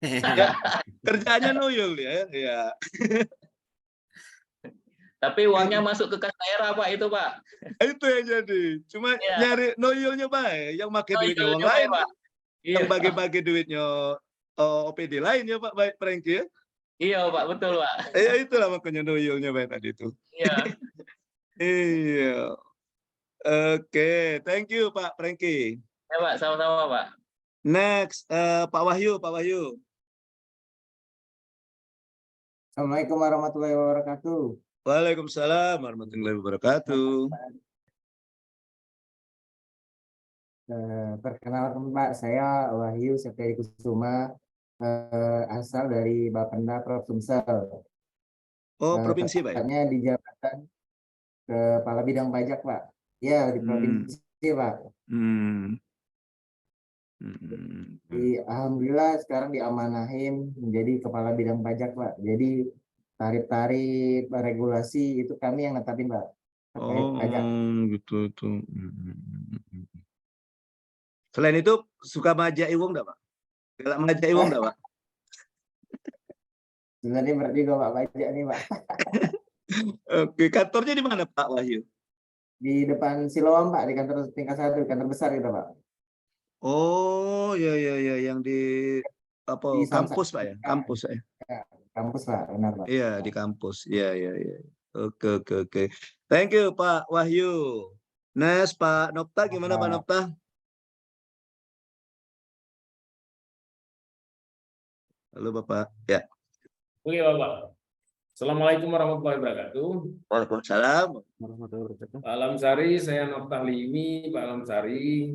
Ya, kerjanya nuyul ya. Iya. Tapi uangnya masuk ke kas daerah Pak, itu Pak. Itu yang jadi. Cuma nyari nuyulnya Pak, yang pakai duitnya orang lain, Pak. Yang bagi-bagi duitnya OPD lain ya Pak Prengki ya. Iya Pak, betul Pak. Ya itulah makanya nuyulnya Pak tadi itu. Iya. Iya. Oke, thank you Pak Prengki. Ya Pak, sama-sama Pak. Next, Pak Wahyu. Assalamualaikum warahmatullahi wabarakatuh. Waalaikumsalam warahmatullahi wabarakatuh. Perkenalkan Pak, saya Wahyu Septiadi Kusuma, asal dari Bapenda Provinsi Sumsel. Oh, provinsi Pak? Tepatnya di jabatan Kepala Bidang Pajak Pak. Ya, di provinsi Pak. Alhamdulillah sekarang diamanahin menjadi Kepala Bidang Pajak Pak. Jadi tarif-tarif regulasi itu kami yang netapin Pak. Pajak. Gitu. Selain itu suka ngajak uang enggak Pak? Galak ngajak uang enggak Pak? Sebenarnya berat juga Pak pajak nih Pak. Oke, kantornya di mana Pak Wahyu? Di depan Siloam Pak, di kantor tingkat 1, kantor besar kita Pak. Oh, ya yang di apa Di kampus Pak ya? Kampus ya. Ya, kampus Pak, benar Pak. Iya, di kampus. Iya. Oke. Thank you Pak Wahyu. Next Pak Nopta, gimana Pak Nopta? Halo Bapak. Ya. Oke Bapak. Assalamualaikum warahmatullahi wabarakatuh. Waalaikumsalam. Pak Alamsari, saya Noftah Limi, Pak Alamsari.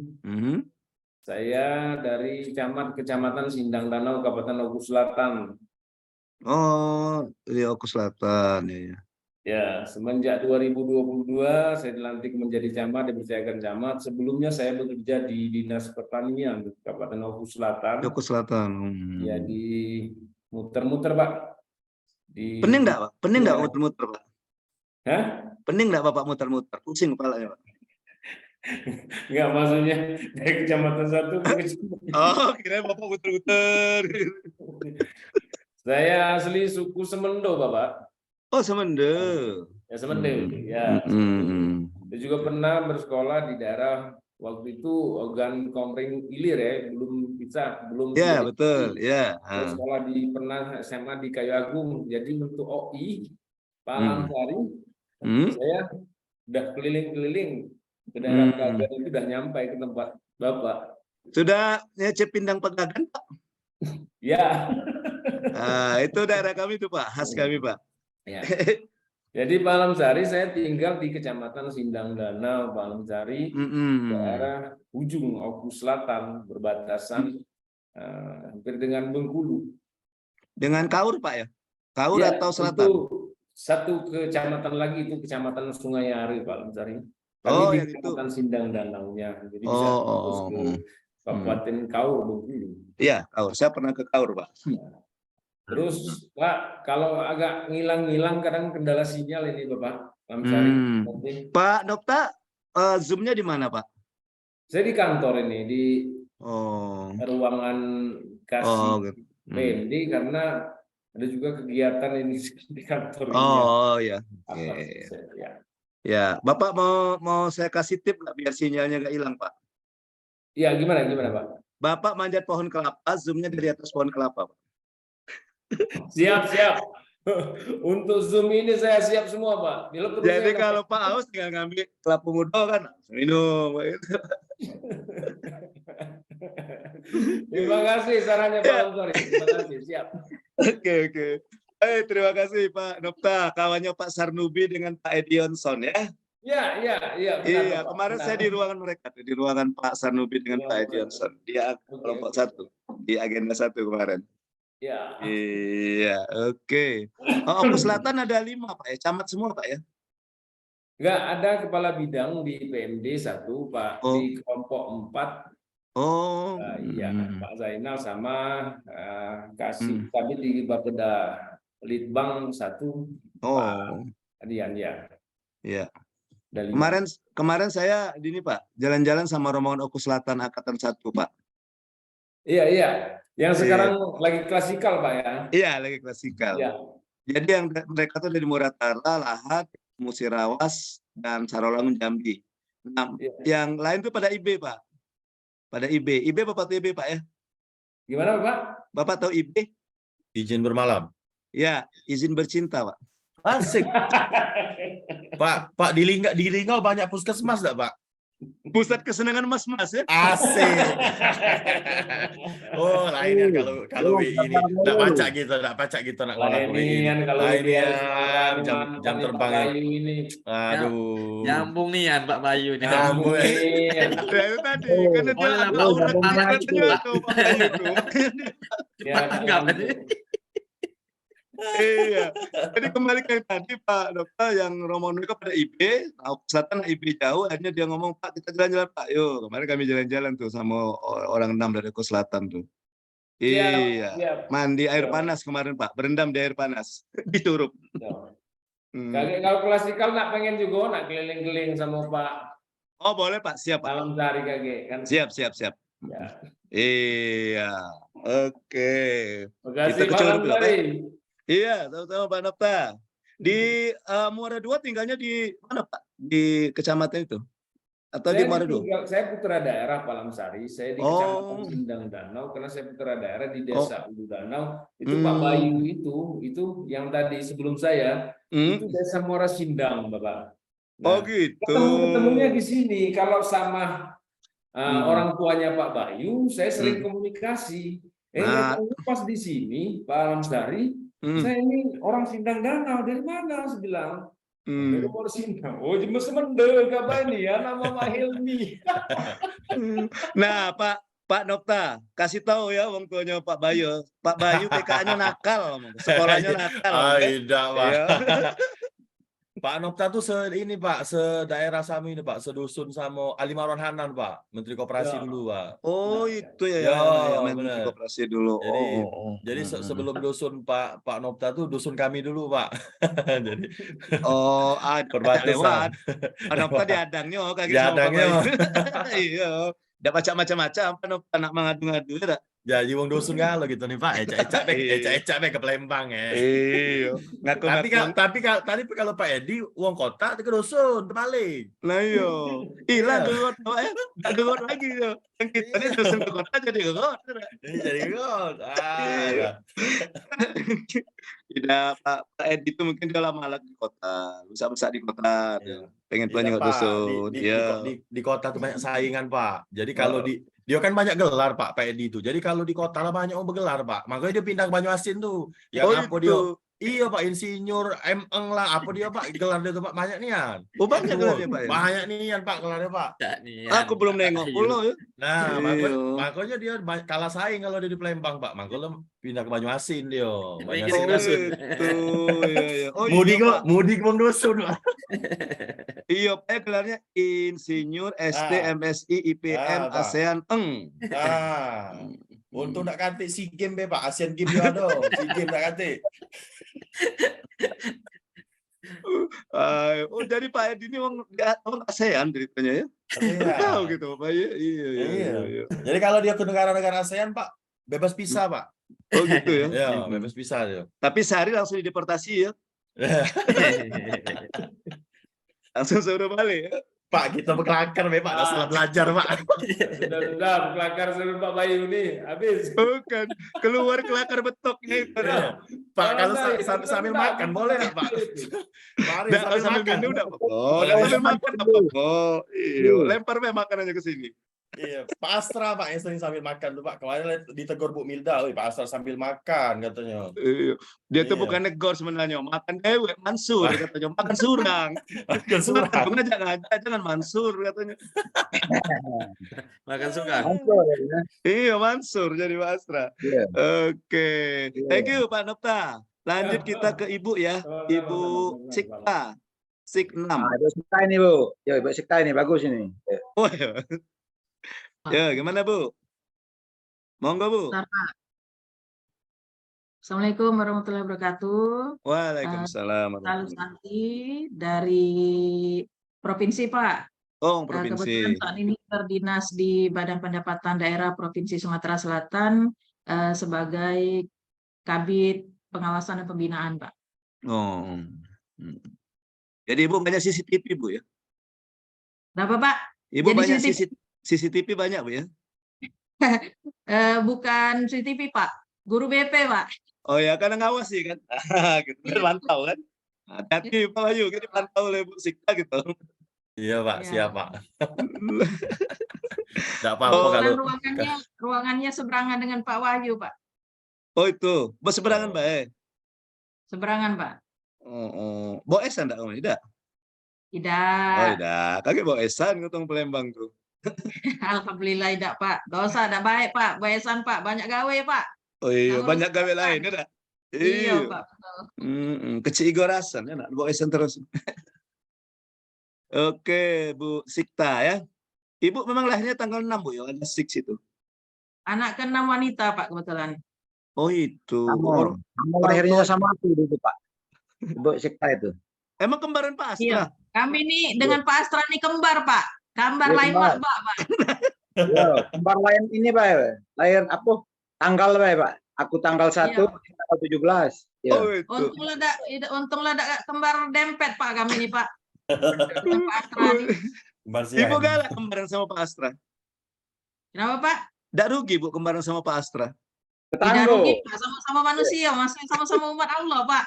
Saya dari Kecamatan Sindang Danau, Kabupaten Oku Selatan. Oh, di Oku Selatan ya. Ya, semenjak 2022 saya dilantik menjadi camat, dipercayakan camat. Sebelumnya saya bekerja di Dinas Pertanian Kabupaten Oku Selatan. Oku Selatan. Ya, di muter-muter Pak. Pening nggak Pak? Pening nggak muter-muter Pak? Hah? Pening nggak Bapak muter-muter? Pusing kepalanya Pak? Enggak, maksudnya dari kecamatan satu ke kecamatan. Oh, kira Bapak muter-muter. Saya asli suku Semendo, Bapak. Oh, Semendo. Ya, Semendo. Ya. Saya juga pernah bersekolah di daerah waktu itu Ogan Komering Ilir ya, belum. Ya, betul. Ya. Saya sekolah pernah SMA di Kayu Agung. Jadi untuk OI Pak Alamsari, saya udah keliling-keliling ke daerah Pegagan itu udah nyampe ke tempat Bapak. Sudah nyecep pindang Pegagan Pak? Ya. Itu daerah kami tuh Pak, khas kami Pak. Ya. Jadi Pak Alamsari, saya tinggal di Kecamatan Sindang Danau, Pak Alamsari, daerah ujung Oku Selatan, berbatasan hampir dengan Bengkulu. Dengan Kaur Pak ya? Kaur ya, atau Selatan? Satu kecamatan lagi itu Kecamatan Sungai Ari, Pak Alamsari. Kami di Kecamatan Sindang Danau-nya, jadi bisa fokus ke Kabupaten Kaur, Bengkulu. Iya, Kaur. Saya pernah ke Kaur Pak. Terus Pak, kalau agak ngilang-ngilang kadang kendala sinyal ini Bapak Alamsari. Pak Nopta, Zoom-nya di mana Pak? Saya di kantor ini, di ruangan kasih PMD karena ada juga kegiatan ini di kantor ini. Oh ya. Ya, Bapak mau saya kasih tip nggak biar sinyalnya nggak hilang Pak? Iya, gimana Pak? Bapak manjat pohon kelapa, zoomnya dari atas pohon kelapa Pak. Siap. Untuk Zoom ini saya siap semua Pak. Jadi kalau Pak haus tinggal ngambil kelapa muda kan, minum. Terima kasih sarannya Pak Alamsari. Terima kasih, siap. Oke. Terima kasih Pak Nopta, kawannya Pak Sarnubi dengan Pak Edionson ya. Iya. Iya, kemarin saya di ruangan mereka, di ruangan Pak Sarnubi dengan Pak Edionson. Dia kelompok 1 di agenda 1 kemarin. Iya, oke. Oku Selatan ada 5 Pak ya, camat semua Pak ya? Enggak, ada kepala bidang di PMD 1 Pak, di kelompok 4. Iya, Pak Zainal sama Kasih Kabit di Bapeda Litbang 1. Pak Adian ya. Iya. Kemarin saya ini Pak, jalan-jalan sama rombongan Oku Selatan Angkatan 1 Pak. Iya. Yang sekarang lagi klasikal Pak ya? Iya, lagi klasikal. Ya. Jadi yang mereka tuh dari Muratara, Lahat, Musirawas, dan Sarolangun Jambi. Nah, yang lain tuh pada IB Pak. Pada IB. IB Bapak tahu IB Pak ya? Gimana Pak? Bapak tahu IB? Izin bermalam. Ya, izin bercinta Pak. Asik. Pak di Linggau banyak puskesmas enggak Pak? Pusat kesenangan mas-mas ya. Asik. Oh, lainnya kalau ini enggak pacak gitu nak lainian kalau jam terbang ini. Aduh. Nyambung nih Pak Bayu nih. Nyambung. Ya itu tadi karena dia ada auratnya tuh Pak Bayu tuh. Iya. Jadi kembali ke tadi Pak Dokter yang rombongan mereka pada IB, Oku Selatan IB jauh, akhirnya dia ngomong Pak kita jalan-jalan Pak. Yuk, kemarin kami jalan-jalan tuh sama orang 6 dari Oku Selatan tuh. Iya. Mandi air panas kemarin Pak, berendam di air panas di Curug. Kalau klasikal nak pengen juga nak keliling-keliling sama Pak. Oh boleh Pak, siap Pak. Alamsari kage kan. Siap. Ya. Iya. Oke. Terima kasih Pak Alamsari. Iya, sama-sama Pak Nopta. Di Muara II tinggalnya di mana Pak? Di kecamatan itu? Atau di Muara II? Saya putra daerah Palamsari, saya di Kecamatan Sindang Danau, karena saya putra daerah di Desa Ulu Danau. Itu Pak Bayu itu yang tadi sebelum saya, itu Desa Muara Sindang, Bapak. Nah, gitu. Ketemunya di sini. Kalau sama orang tuanya Pak Bayu, saya sering komunikasi. Pas di sini, Pak Alamsari, saya ini orang Sindang Danau, dari mana? Saya bilang. Dari Muara Sindang. Oh, cuma semende kabar ini ya, nama Mak Hilmi. Nah, Pak Nokta, kasih tahu ya orang tuanya Pak Bayu. Pak Bayu PK-nya nakal, sekolahnya nakal. Tidak, Pak. Ya. Pak Nokta tuh ini Pak, sedaerah Sami ini Pak, sedusun sama Ali Marwan Hanan Pak, Menteri Koperasi dulu Pak. Oh itu ya, Menteri Koperasi dulu. Jadi sebelum dusun Pak Nokta tuh dusun kami dulu Pak. Jadi perbatasan. Pak Nokta diadangnya kayak gitu sama Pak Bayu. Iya, udah baca macam-macam Pak Nokta nak mengadu-ngadu ya. Jadi wong dusun kalau gitu nih Pak, ecak-ecak ke Palembang ya. Iya. Tapi kalau Pak Edi wong kota ke dusun terbalik. Nah iya. Hilang gegot Pak ya. Enggak gegot lagi yo. Yang kita ini dusun ke kota jadi gegot. Jadi gegot. Tidak Pak Edi itu mungkin dia lama lagi di kota, besar di kota. Pengen punya dusun. Di kota tuh banyak saingan Pak. Jadi kalau dia kan banyak gelar Pak Edi itu. Jadi kalau di kota lah banyak orang bergelar Pak. Makanya dia pindah ke Banyuasin tuh. Yang apa dia? Iya Pak, insinyur, MEng lah, apa dia Pak? Gelar dia tuh Pak banyak nian. Oh banyak gelarnya Pak. Banyak nian Pak gelarnya Pak. Aku belum nengok pulau ya. Nah, makanya dia kalah saing kalau dia di Palembang Pak. Makanya pindah ke Banyuasin dia. Banyuasin dusun. Mudik Bang dusun Pak. Iya, Pak gelarnya insinyur ST MSI IPM ASEAN Untuk nak kantik SEA Games Pak, Asian Games dia ada. SEA Games nak kantik. Jadi Pak Edi ini orang ASEAN ceritanya ya. Tahu gitu Pak ya. Iya. Jadi kalau dia ke negara-negara ASEAN Pak, bebas visa Pak. Oh gitu ya. Ya, bebas visa dia. Tapi sehari langsung dideportasi ya. Langsung suruh balik ya. Pak, kita berkelakar Pak, nggak salah belajar Pak. Sudah berkelakar suruh Pak Bayu nih, habis. Bukan, keluar kelakar betoknya itu. Pak, kalau sambil makan boleh nggak Pak? Mari sambil makan udah. Sambil makan apa? Lempar makanannya ke sini. Iya, Pak Astra Pak yang sering sambil makan tuh Pak. Kemarin ditegur Bu Milda, Pak Astra sambil makan katanya. Dia tuh bukan negor sebenarnya, makan dewek, mansur katanya, makan surang. Makan surang. Jangan mansur katanya. Makan surang. Iya, mansur jadi Pak Astra. Oke. Thank you Pak Nokta. Lanjut kita ke Ibu ya. Ibu Sikta. Sik 6. Ibu Sikta ini Bu. Ya, Ibu Sikta ini bagus ini. Oh ya. Ya, gimana Bu? Monggo Bu. Assalamualaikum warahmatullahi wabarakatuh. Waalaikumsalam. Lalu Santi dari provinsi Pak. Oh, provinsi. Kebetulan saat ini berdinas di Badan Pendapatan Daerah Provinsi Sumatera Selatan sebagai Kabid Pengawasan dan Pembinaan Pak. Oh. Jadi Ibu banyak CCTV Bu ya? Berapa Pak? Ibu banyak CCTV banyak Bu ya? Bukan CCTV Pak, guru BP Pak. Oh ya, karena ngawasi kan? Gitu, pantau kan? Hati-hati Pak Bayu, kita pantau oleh Bu Sikta gitu. Iya Pak, siap Pak. Nggak apa-apa kalau ruangannya seberangan dengan Pak Wahyu Pak. Oh itu, berseberangan Pak Seberangan Pak. Boesan enggak Om? Tidak. Tidak. Oh tidak, kagak boesan ngutang Palembang tuh. Alhamdulillah tidak Pak. Dosa tidak baik Pak. Boesan Pak, banyak gawe Pak. Oh iya, banyak gawe lain ya. Iya Pak. Kecil gorasan ya, boesan terus. Oke, Bu Sikta ya. Ibu memang lahirnya tanggal 6 Bu ya, ada 6 itu. Anak ke-6 wanita Pak kebetulan. Oh itu. Kamu lahirnya sama aku dulu Pak. Ibu Sikta itu. Emang kembaran Pak Astra? Iya. Kami nih dengan Pak Astra nih kembar Pak. Kembar lain Pak. Kembar lain ini Pak. Lahir apa? Tanggal Pak. Aku tanggal 1, tanggal 17. Ya. Oh, itu. Untung ada kembar dempet Pak kami nih Pak. Pak Astra nih. Ibu galak kembaran sama Pak Astra. Kenapa Pak? Nggak rugi Bu kembaran sama Pak Astra. Tidak rugi Pak, sama-sama manusia, masih sama-sama umat Allah Pak.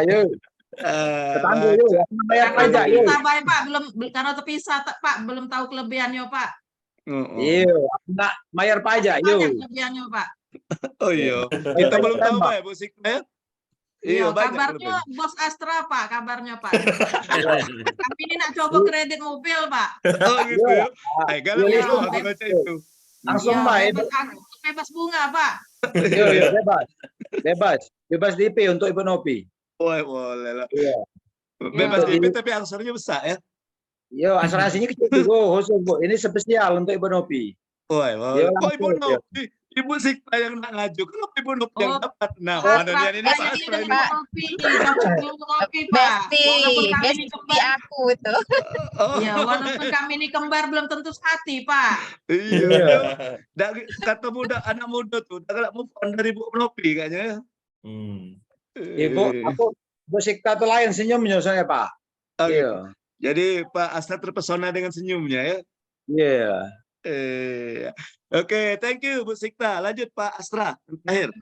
Ayo. Tetangga yuk, bayar pajak yuk. Sabai Pak, belum karena terpisah Pak, belum tahu kelebihannya Pak. Iya, nak bayar pajak yuk. Kelebihannya Pak. Oh iya, kita belum tahu Pak ya Bu Sikta ya. Iya, kabarnya bos Astra Pak, kabarnya Pak. Kami ini nak coba kredit mobil Pak. Oh gitu ya. Galak aku baca itu. Langsung Pak. Bebas bunga Pak. Iya, bebas DP untuk Ibu Nopi. Wah, boleh lah. Bebas DP tapi angsurannya besar ya. Iya, asuransinya kecil juga, khusus Bu. Ini spesial untuk Ibu Nopi. Wah, oh Ibu Nopi. Ibu Sikta yang nak ngaju, kenapa Ibu Nopi yang dapat? Nah, mana dia ini Pak Astra ini. Besti aku itu. Ya, walaupun kami ini kembar belum tentu hati, Pak. Iya. Kata budak anak muda tuh, udah move on dari Ibu Nopi kayaknya. Ibu, Bu Sikta tuh lain senyumnya saya Pak. Iya. Jadi Pak Astra terpesona dengan senyumnya ya. Iya. Oke, thank you Bu Sikta. Lanjut Pak Astra, terakhir.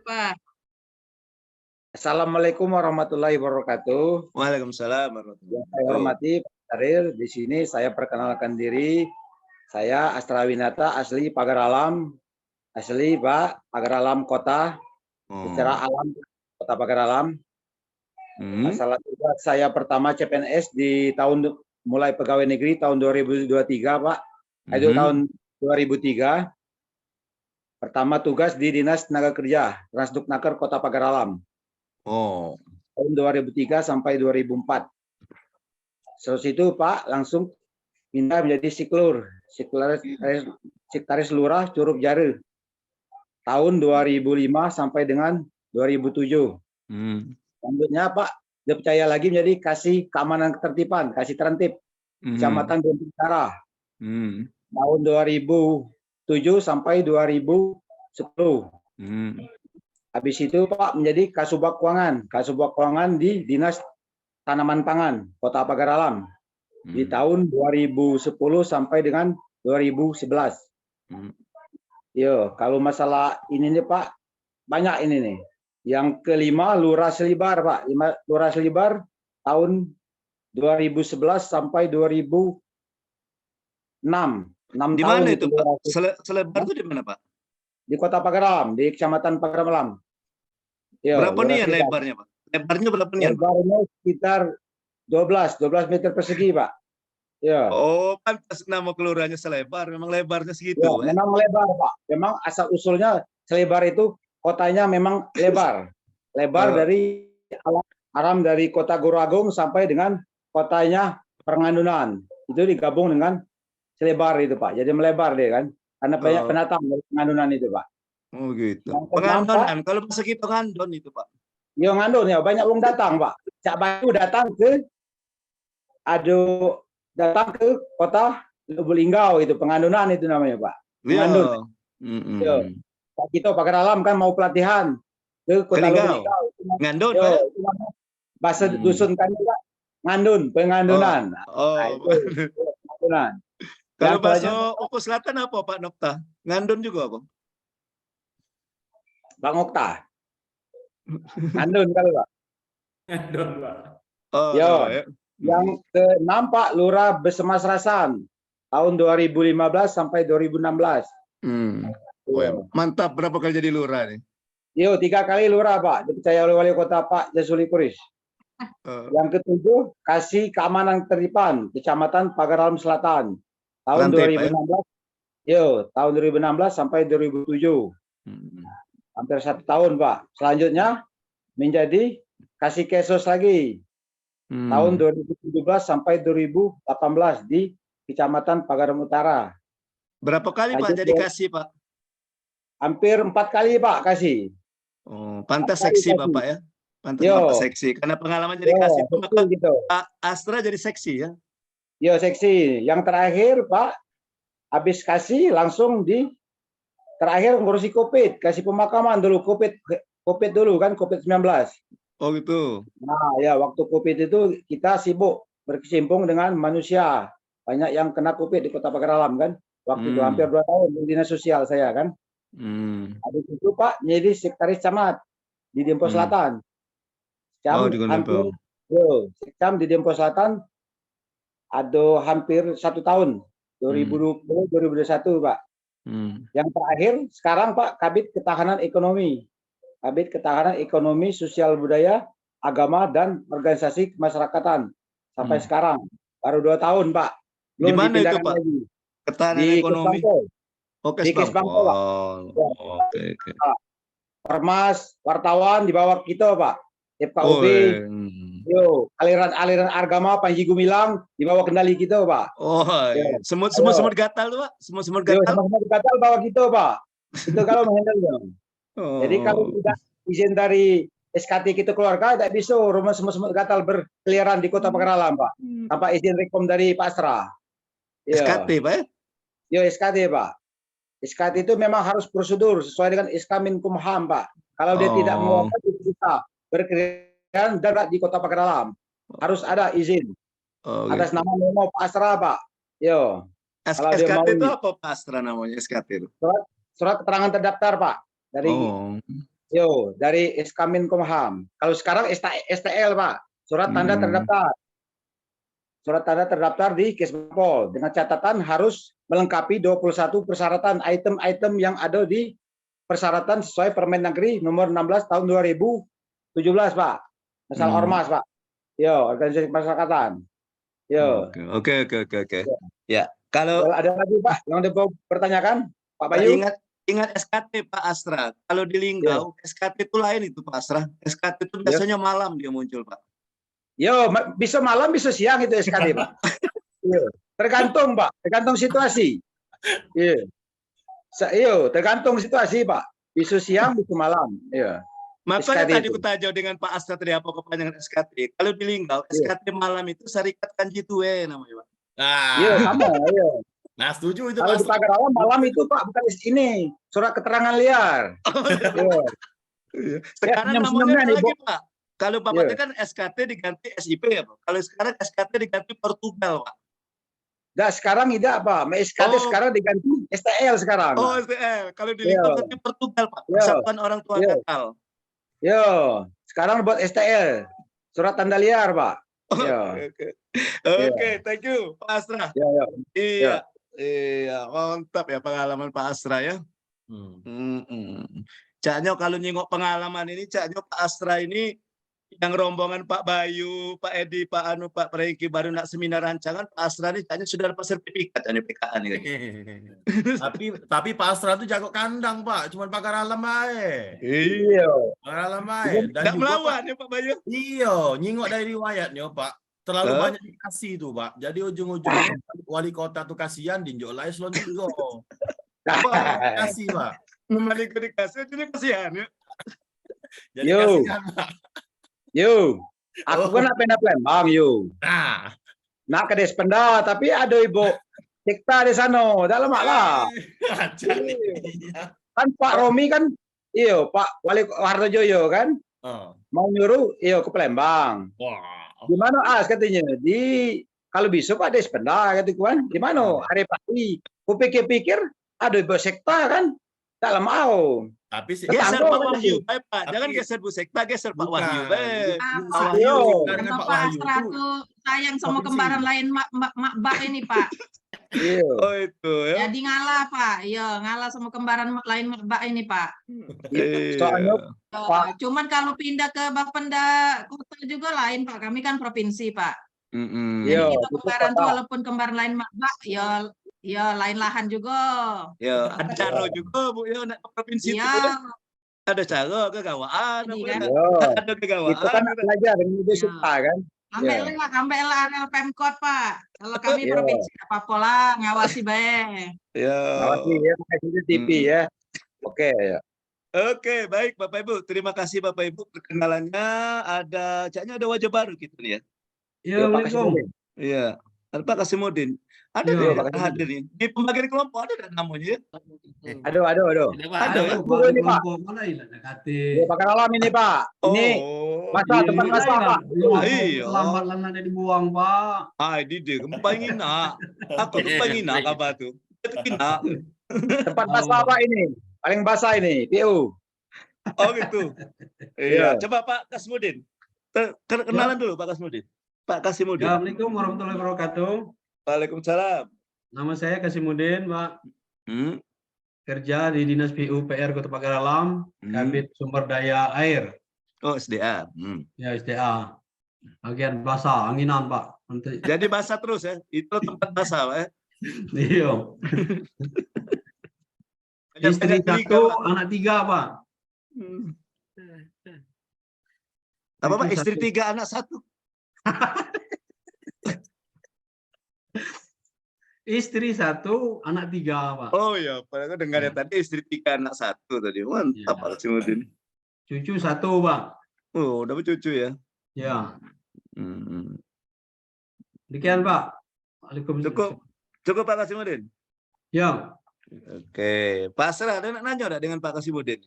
Assalamualaikum warahmatullahi wabarakatuh. Waalaikumsalam warahmatullahi wabarakatuh. Saya hormati Pak Aril. Di sini saya perkenalkan diri. Saya Astra Winata, asli Pagar Alam. Asli Pak, Pagar Alam Kota. Secara alam Kota Pagar Alam. Masalah juga saya pertama CPNS di mulai pegawai negeri tahun 2023 Pak. Itu tahun 2003. Pertama tugas di Dinas Tenaga Kerja, Transduknaker Kota Pagar Alam. Tahun 2003 sampai 2004. Setelah itu Pak langsung pindah menjadi Sekretaris Lurah Curug Jare. Tahun 2005 sampai dengan 2007. Selanjutnya Pak dipercaya lagi menjadi kasih keamanan ketertiban, kasih tertib Kecamatan Gunung Utara. Tahun 2007 sampai 2010. Habis itu Pak menjadi Kasubag Keuangan di Dinas Tanaman Pangan Kota Pagar Alam di tahun 2010 sampai dengan 2011. Yo, kalau masalah ini nih Pak banyak ini nih. Yang kelima Lurah Selibar Pak, Lurah Selibar tahun 2011 sampai 2006. 6 di tahun mana itu Pak? Selebar itu di mana Pak? Di Kota Pagar Alam, di Kecamatan Pagar Alam. Yo, berapa nian lebarnya Pak? Lebarnya berapa nian? Lebarnya sekitar 12 meter persegi Pak. Ya. Oh, pantas nama kelurahannya Selebar, memang lebarnya segitu. Ya, memang lebar Pak. Memang asal usulnya Selebar itu kotanya memang lebar. Dari Aram dari Kota Guru Agung sampai dengan kotanya Pengandunan. Itu digabung dengan Selebar itu Pak. Jadi melebar dia kan. Karena banyak pendatang dari Pengandunan itu Pak. Oh gitu. Pengandunan, kalau bahasa kita ngandon itu Pak. Ya ngandon ya, banyak orang datang Pak. Cak Bayu datang ke kota Lubuk-Linggau itu, Pengandunan itu namanya Pak. Pengandunan. Kita Pagar Alam kan mau pelatihan ke kota Lubuk-Linggau. Ngandun bahasa dusun kan juga ngandun, Pengandunan. Pengandunan. Kalau bahasa Opo Selatan apa Pak Nokta? Ngandun juga apa? Bang Okta. Ngandun kali Pak. Ngandun Pak. Yang ke-6 Pak Lurah Besemas Rasan tahun 2015 sampai 2016. Mantap, berapa kali jadi lurah nih? 3 kali lurah Pak, dipercaya oleh Wali Kota Pak Jasuli Kuris. Yang ke-7 kasih keamanan ketertiban Kecamatan Pagar Alam Selatan tahun 2016. Tahun 2016 sampai 2007. Hampir 1 tahun Pak. Selanjutnya menjadi kasih kesos lagi tahun 2017 sampai 2018 di Kecamatan Pagar Utara. Berapa kali Pak jadi kasih Pak? Hampir 4 kali Pak kasih. Pantas seksi Bapak ya. Pantas Bapak seksi. Karena pengalaman jadi kasih itu maka gitu. Astra jadi seksi ya. Seksi. Yang terakhir Pak, habis kasih langsung di terakhir ngurusi COVID, kasih pemakaman dulu COVID dulu kan, COVID-19. Oh gitu. Nah, ya waktu COVID itu kita sibuk berkecimpung dengan manusia. Banyak yang kena COVID di Kota Pagar Alam kan. Waktu itu hampir 2 tahun di dinas sosial saya kan. Habis itu Pak jadi sekretaris camat di Dempo Selatan. Oh, di hampir Sekcam di Dempo Selatan ada hampir 1 tahun, 2020-2021 Pak. Yang terakhir sekarang Pak Kabid Ketahanan Ekonomi. Kabid Ketahanan Ekonomi, Sosial Budaya, Agama, dan Organisasi Kemasyarakatan. Sampai sekarang. Baru 2 tahun, Pak. Di mana itu, Pak? Lagi. Ketahanan di Ekonomi? Di Kesbangpol, Pak. Oke. Ormas, wartawan di bawah kita, Pak. FKUB. Yo, aliran-aliran agama Panji Gumilang di bawah kendali kita, Pak. Semut gatal tuh, Pak. Semut gatal. Semut gatal bawah kita, Pak. Itu kalau menghandle. Jadi kalau tidak izin dari SKT kita keluarga, tidak bisa rumah semut gatal berkeliaran di Kota Pagar Alam, Pak. Tanpa izin rekom dari Pak Astra. SKT, Pak? Yo, SKT, Pak. SKT itu memang harus prosedur sesuai dengan SK Menkumham, Pak. Kalau dia tidak mengeluarkan, itu bisa berkeliaran darat di Kota Pagar Alam. Harus ada izin. Atas nama memo Pak Astra, Pak. Yo. SKT itu apa, Pak Astra namanya SKT itu? Surat keterangan terdaftar, Pak. Dari SK Menkumham. Kalau sekarang STL, Pak. Surat tanda terdaftar. Surat tanda terdaftar di Kesbangpol dengan catatan harus melengkapi 21 persyaratan item-item yang ada di persyaratan sesuai Permendagri nomor 16 tahun 2017, Pak. Masalah ormas, Pak. Organisasi kemasyarakatan. Oke. Ya, kalau ada lagi, Pak, yang mau pertanyakan, Pak Bayu? Ingat SKT Pak Astra. Kalau di Linggau, SKT itu lain itu Pak Astra. SKT itu biasanya malam dia muncul, Pak. Bisa malam, bisa siang itu SKT, Pak. Tergantung, Pak. Tergantung situasi. Tergantung situasi, Pak. Bisa siang, bisa malam. Makanya tadi aku tanya dengan Pak Astra tadi apa kepanjangan SKT. Kalau di Linggau, SKT malam itu Syarikat Kanjitue namanya, Pak. Sama. Nah, setuju itu. Kalau di Pagar Alam malam itu, Pak, bukan ini surat keterangan liar. Sekarang namanya lagi, Pak. Kalau Bapak kan SKT diganti SIP ya, Pak. Kalau sekarang SKT diganti Portugal, Pak. Nah, sekarang tidak, Pak. SKT sekarang diganti STL sekarang. STL. Kalau di Linggau ganti Portugal, Pak. Persatuan Orang Tua Gatal. Sekarang buat STL. Surat tanda liar, Pak. Oke, thank you Pak Astra. Iya, mantap ya pengalaman Pak Astra ya. Caknya kalau nyingok pengalaman ini, caknya Pak Astra ini yang rombongan Pak Bayu, Pak Edi, Pak Prengki baru nak seminar rancangan, Pak Astra ini caknya sudah dapat sertifikat ini PKA nih. Tapi Pak Astra itu jago kandang, Pak. Cuman Pagar Alam aja. Pagar Alam aja. Dan melawan ya Pak Bayu. Nyingok dari riwayatnya, Pak. Terlalu banyak dikasih tuh, Pak. Jadi ujung-ujungnya wali kota tuh kasihan dinjok lai selon juga. Kasih, Pak. Membalik dikasih jadi kasihan ya. Jadi kasihan, Pak. Aku kan nak pindah Palembang, nak ke Despenda, tapi ada ibu sekta di sana, dalam lah. Kan Pak Romi kan, Pak Wali Wartojoyo kan, mau nyuruh, ke Palembang. Di mana katanya? Kalau bisa Pak Despenda kata kan, di mana? Hari pagi. Ku pikir-pikir, ada ibu sekta kan, dalam mau. Tapi geser Pak Wahyu, Pak. Jangan geser Bu Sekta, geser Pak Wahyu. Pak Astra tuh sayang sama kembaran lain Mbak ini, Pak. Itu ya. Jadi ngalah, Pak. Ngalah sama kembaran lain Mbak ini, Pak. Cuman kalau pindah ke Bapenda kota juga lain, Pak. Kami kan provinsi, Pak. Jadi kita kembaran tuh walaupun kembaran lain Mbak, lain lahan juga. Ada caro juga Bu nak ke provinsi itu. Ada caro kegawaan ada kegawaan. Itu kan belajar dengan suka kan. Ambil area Pemkot, Pak. Kalau kami provinsi apa-apa lah, ngawasi baik. Ngawasi ya, pakai TV ya. Oke, baik Bapak Ibu. Terima kasih Bapak Ibu perkenalannya. Caknya ada wajah baru gitu nih ya. Assalamualaikum. Iya. Pak Kasimudin. Ada Iya, yang Pak Kasimudin. hadir nih. Di pembagian kelompok ada nggak namanya? Aduh. Ada ya? Pak, ini Pak. Iya, pagar alam ini Pak. Ini masa tempat masa Pak. Iya. Lambat ada dibuang, Pak. Di dia kempangina. Aku kempangina apa tuh? Itu kina. Tempat basah Pak ini. Paling basah ini, PU. Oh gitu. Iya. Coba Pak Kasimudin. Kenalan dulu Pak Kasimudin. Pak Kasimudin. Assalamualaikum warahmatullahi wabarakatuh. Waalaikumsalam. Nama saya Kasimudin, Pak. Kerja di Dinas PUPR Kota Pagar Alam, Kabit Sumber Daya Air. Oh, SDA. Ya, SDA. Bagian basah, anginan, Pak. Nanti. Jadi basah terus ya? Itu tempat basah, Pak. Iya. Istri 1, anak 3, Pak. Apa Pak? Istri 3, anak 1? Istri 1, anak 3, Pak. Oh iya, padahal dengarnya tadi istri 3, anak 1 tadi. Mantap Pak Kasimudin. Cucu 1, Pak. Oh, udah cucu ya? Ya. Demikian, Pak. Cukup Pak Kasimudin? Ya. Oke. Pak Asra, ada nanya enggak dengan Pak Kasimudin?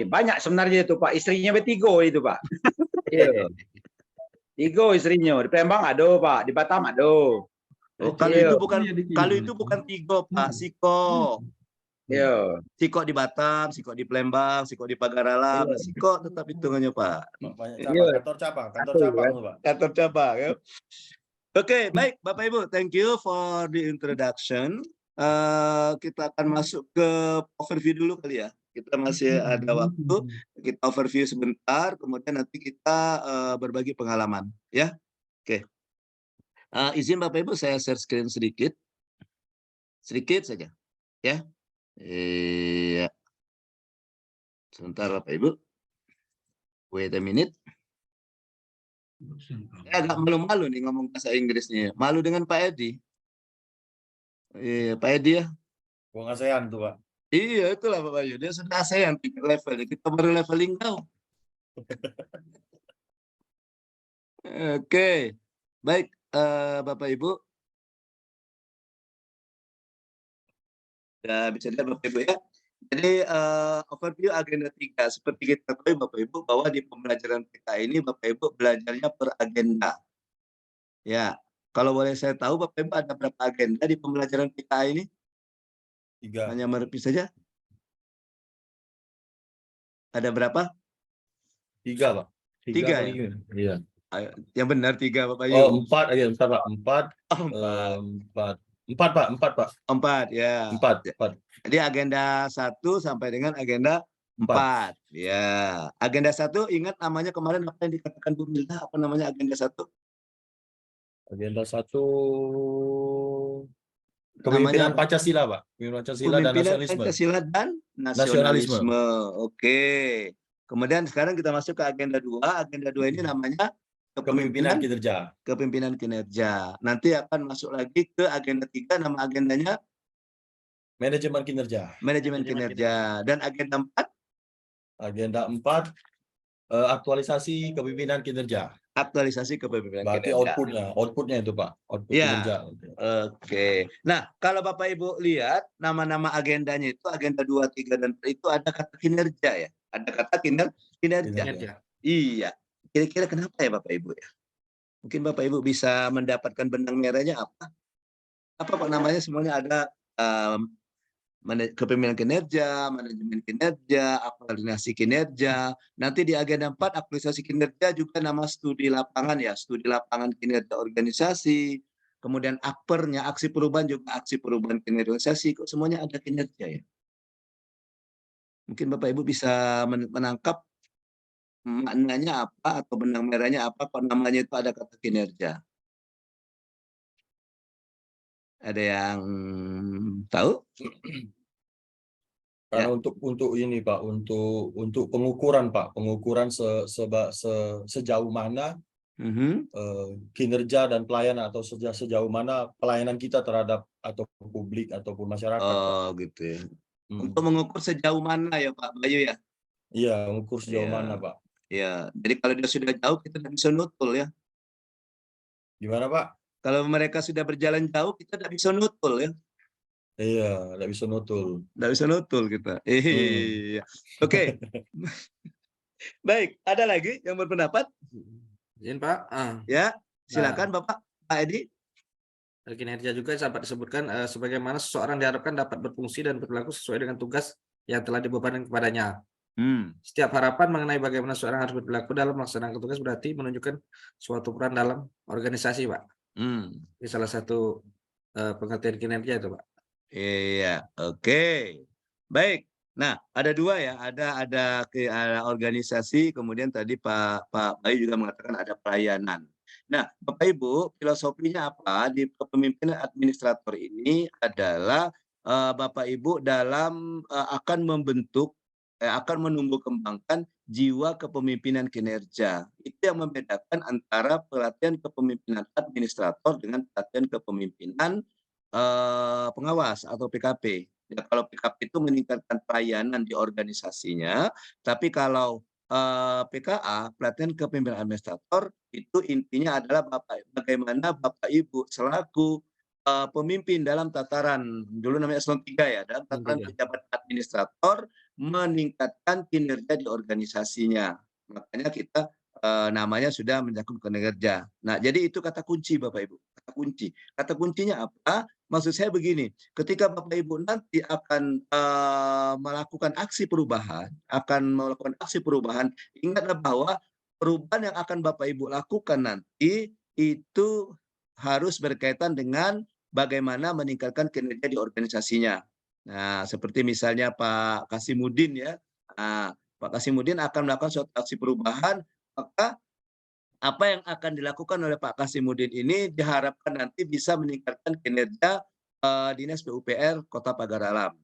Banyak sebenarnya itu Pak. Istrinya bertiga itu Pak. Iya. 3 istrinya. Di Palembang ada Pak. Di Batam ada. Kalau itu bukan 3 Pak, Siko. Iya. Siko di Batam, Siko di Palembang, Siko di Pagar Alam, Siko tetap hitungannya Pak. Kantor cabang Pak. Kantor cabang ya. Oke, baik Bapak Ibu, thank you for the introduction. Kita akan masuk ke overview dulu kali ya. Kita masih ada waktu, kita overview sebentar, kemudian nanti kita berbagi pengalaman, ya. Oke. Izin Bapak Ibu, saya share screen sedikit saja, ya. Iya. Sebentar Bapak Ibu. Wait a minute. Saya agak malu-malu nih ngomong bahasa Inggrisnya. Malu dengan Pak Edi. Iya, Pak Edi ya. Wong ASEAN tuh Pak. Iya, itulah Pak Bayu. Dia sudah ASEAN levelnya. Kita baru leveling down. Oke. Baik, Bapak Ibu. Ya, bisa dilihat Bapak Ibu ya. Jadi overview agenda 3. Seperti kita tahu Bapak Ibu bahwa di pembelajaran PK ini Bapak Ibu belajarnya per agenda. Ya, kalau boleh saya tahu Bapak Ibu ada berapa agenda di pembelajaran PK ini? 3. Hanya mereview saja. Ada berapa? 3 Pak. 3 ya? Iya. Yang benar 3 Bapak Yu. Oh 4 aja, bentar Pak. 4 Pak. 4 ya. 4. Jadi agenda 1 sampai dengan agenda 4. Ya. Agenda 1 ingat namanya kemarin apa yang dikatakan Bu Milda? Apa namanya agenda 1? Agenda 1 Kepemimpinan Pancasila, Pak. Pancasila dan nasionalisme. Oke. Kemudian sekarang kita masuk ke agenda 2. Agenda 2 ini namanya kepemimpinan kinerja. Kepemimpinan kinerja. Nanti akan masuk lagi ke agenda 3, nama agendanya manajemen kinerja. Manajemen kinerja. Dan agenda 4? Agenda 4 aktualisasi kepemimpinan kinerja. Aktualisasi kepemimpinan berarti kinerja. Outputnya itu Pak. Output ya. Kinerja. Oke. Nah, kalau Bapak Ibu lihat nama-nama agendanya itu agenda 2, 3 dan 4 itu ada kata kinerja ya. Ada kata kinerja. Iya. Kira-kira kenapa ya Bapak Ibu ya? Mungkin Bapak Ibu bisa mendapatkan benang merahnya apa? Apa Pak namanya semuanya ada kepemimpinan kinerja, manajemen kinerja, koordinasi kinerja. Nanti di agenda 4 aktualisasi kinerja juga nama studi lapangan ya, studi lapangan kinerja organisasi. Kemudian apernya aksi perubahan juga aksi perubahan kinerja organisasi. Kok semuanya ada kinerja ya? Mungkin Bapak Ibu bisa menangkap maknanya apa atau benang merahnya apa kok namanya itu ada kata kinerja. Ada yang tahu? Karena untuk ini Pak, untuk pengukuran Pak, pengukuran sejauh mana kinerja dan pelayanan atau sejauh mana pelayanan kita terhadap atau publik ataupun masyarakat. Oh Pak. Gitu ya. Untuk mengukur sejauh mana ya Pak Bayu ya? Iya, mengukur sejauh mana Pak. Ya, jadi kalau dia sudah jauh kita tidak bisa nutul ya. Gimana Pak? Kalau mereka sudah berjalan jauh, kita tidak bisa nutul ya. Iya, tidak bisa nutul. Tidak bisa nutul kita. Iya. Oke. Baik, ada lagi yang berpendapat? Izin Pak. Ya, silakan Bapak. Pak Edi. Kinerja juga dapat disebutkan sebagaimana seseorang diharapkan dapat berfungsi dan berperilaku sesuai dengan tugas yang telah dibebankan kepadanya. Setiap harapan mengenai bagaimana seorang harus berperilaku dalam melaksanakan tugas berarti menunjukkan suatu peran dalam organisasi, Pak. Ini salah satu pengertian kinerja itu, Pak. Iya, oke. Baik. Nah, ada dua ya, ada organisasi, kemudian tadi Pak Bayu juga mengatakan ada pelayanan. Nah, Bapak Ibu, filosofinya apa di kepemimpinan administrator ini adalah Bapak Ibu dalam akan membentuk, akan menumbuh kembangkan jiwa kepemimpinan kinerja. Itu yang membedakan antara pelatihan kepemimpinan administrator dengan pelatihan kepemimpinan pengawas atau PKP. Ya, kalau PKP itu meningkatkan pelayanan di organisasinya, tapi kalau PKA, pelatihan kepemimpinan administrator, itu intinya adalah bagaimana Bapak Ibu selaku pemimpin dalam tataran, dulu namanya eselon 3 ya, dalam tataran pejabat administrator, meningkatkan kinerja di organisasinya. Makanya kita namanya sudah mencakup kinerja. Nah, jadi itu kata kunci Bapak Ibu. Kata kunci. Kata kuncinya apa? Maksud saya begini, ketika Bapak Ibu nanti akan melakukan aksi perubahan, ingatlah bahwa perubahan yang akan Bapak Ibu lakukan nanti itu harus berkaitan dengan bagaimana meningkatkan kinerja di organisasinya. Nah, seperti misalnya Pak Kasimudin ya, Pak Kasimudin akan melakukan suatu aksi perubahan, maka apa yang akan dilakukan oleh Pak Kasimudin ini diharapkan nanti bisa meningkatkan kinerja Dinas PUPR Kota Pagar Alam.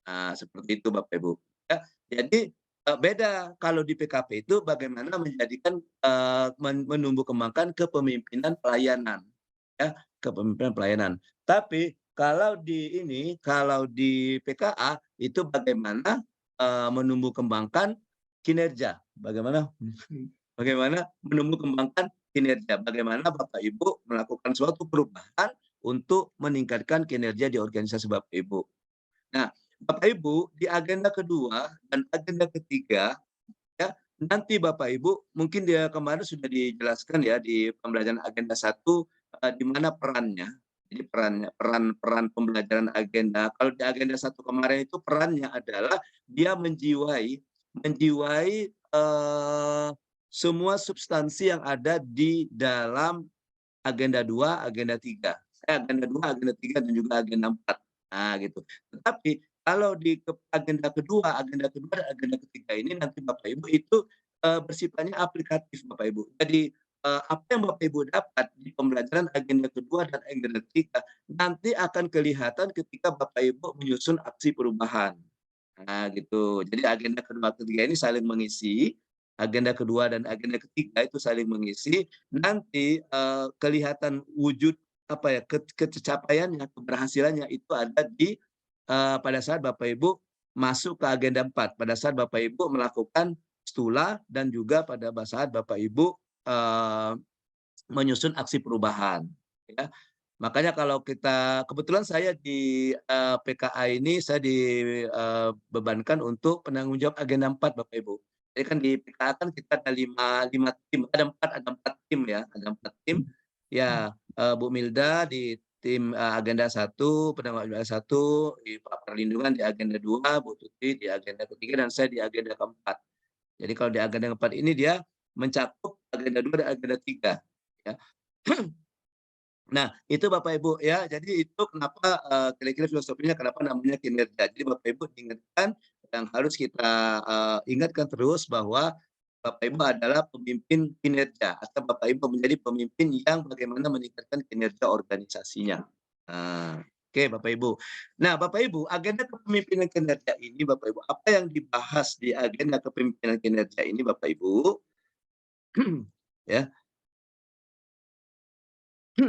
Nah, seperti itu Bapak Ibu. Ya, jadi beda kalau di PKP itu bagaimana menjadikan menumbuh kembangkan kepemimpinan pelayanan, ya, kepemimpinan pelayanan. Tapi kalau di PKA itu bagaimana menumbuh kembangkan kinerja, bagaimana menumbuh kembangkan kinerja, bagaimana Bapak Ibu melakukan suatu perubahan untuk meningkatkan kinerja di organisasi Bapak Ibu. Nah, Bapak Ibu di agenda kedua dan agenda ketiga, ya nanti Bapak Ibu mungkin dia kemarin sudah dijelaskan ya di pembelajaran agenda 1 di mana perannya. Jadi peran pembelajaran agenda. Kalau di agenda 1 kemarin itu perannya adalah dia menjiwai semua substansi yang ada di dalam agenda 2, agenda 3. Agenda 2, agenda 3, dan juga agenda 4. Nah, gitu. Tetapi kalau di agenda kedua, dan agenda ketiga ini nanti Bapak Ibu itu bersifatnya aplikatif Bapak Ibu. Jadi apa yang Bapak Ibu dapat di pembelajaran agenda kedua dan agenda ketiga nanti akan kelihatan ketika Bapak Ibu menyusun aksi perubahan. Nah, gitu. Jadi agenda kedua ketiga ini saling mengisi. Agenda kedua dan agenda ketiga itu saling mengisi. Nanti kelihatan wujud kecapaiannya, keberhasilannya itu ada di pada saat Bapak Ibu masuk ke agenda 4, pada saat Bapak Ibu melakukan stula dan juga pada saat Bapak Ibu menyusun aksi perubahan. Ya. Makanya kalau kebetulan saya di PKA ini saya dibebankan untuk penanggung jawab agenda 4 Bapak Ibu. Jadi kan di PKA kan kita ada 5 tim, ada 4 tim ya, ada 4 tim. Ya, Bu Milda di tim agenda 1, penanggung jawab 1, di Pak Perlindungan di agenda 2, Bu Tuti di agenda ketiga, dan saya di agenda keempat. Jadi kalau di agenda keempat ini dia mencakup agenda 2 dan agenda 3. Ya. Nah, itu Bapak Ibu ya. Jadi itu kenapa kira-kira filosofinya kenapa namanya kinerja. Jadi Bapak Ibu ingatkan, yang harus kita ingatkan terus bahwa Bapak Ibu adalah pemimpin kinerja, atau Bapak Ibu menjadi pemimpin yang bagaimana meningkatkan kinerja organisasinya. Oke, Bapak Ibu. Nah, Bapak Ibu, agenda kepemimpinan kinerja ini, Bapak Ibu, apa yang dibahas di agenda kepemimpinan kinerja ini, Bapak Ibu? Ya.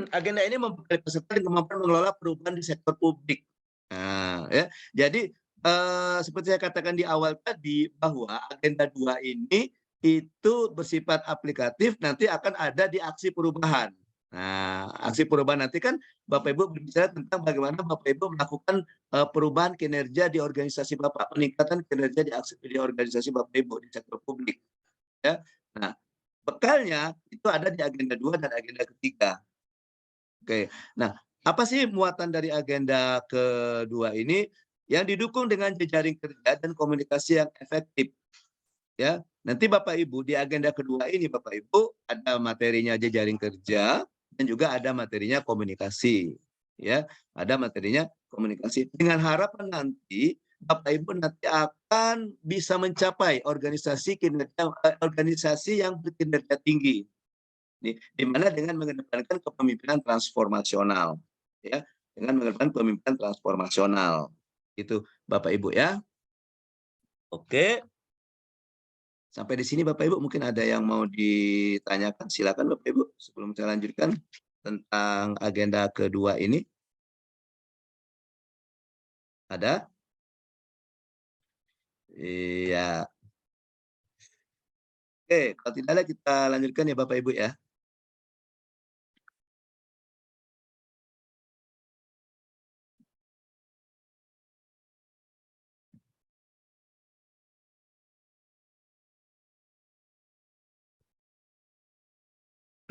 Agenda ini membekali peserta kemampuan mengelola perubahan di sektor publik. Nah, ya. Jadi seperti saya katakan di awal tadi bahwa agenda 2 ini itu bersifat aplikatif, nanti akan ada di aksi perubahan. Nah, aksi perubahan nanti kan Bapak Ibu berbicara tentang bagaimana Bapak Ibu melakukan perubahan kinerja di organisasi Bapak, peningkatan kinerja di organisasi Bapak Ibu di sektor publik. Ya. Nah, bekalnya itu ada di agenda 2 dan agenda ketiga. Oke. Nah, apa sih muatan dari agenda kedua ini? Yang didukung dengan jejaring kerja dan komunikasi yang efektif. Ya, nanti Bapak Ibu di agenda kedua ini Bapak Ibu ada materinya jejaring kerja dan juga ada materinya komunikasi. Ya, ada materinya komunikasi. Dengan harapan nanti Bapak Ibu nanti akan bisa mencapai organisasi yang berkinerja tinggi. Di mana dengan mengedepankan kepemimpinan transformasional. Ya, dengan mengedepankan kepemimpinan transformasional. Itu Bapak Ibu ya. Oke. Sampai di sini Bapak Ibu mungkin ada yang mau ditanyakan, silakan Bapak Ibu sebelum saya lanjutkan tentang agenda kedua ini. Ada? Iya. Oke, kalau tidak ada kita lanjutkan ya Bapak Ibu ya.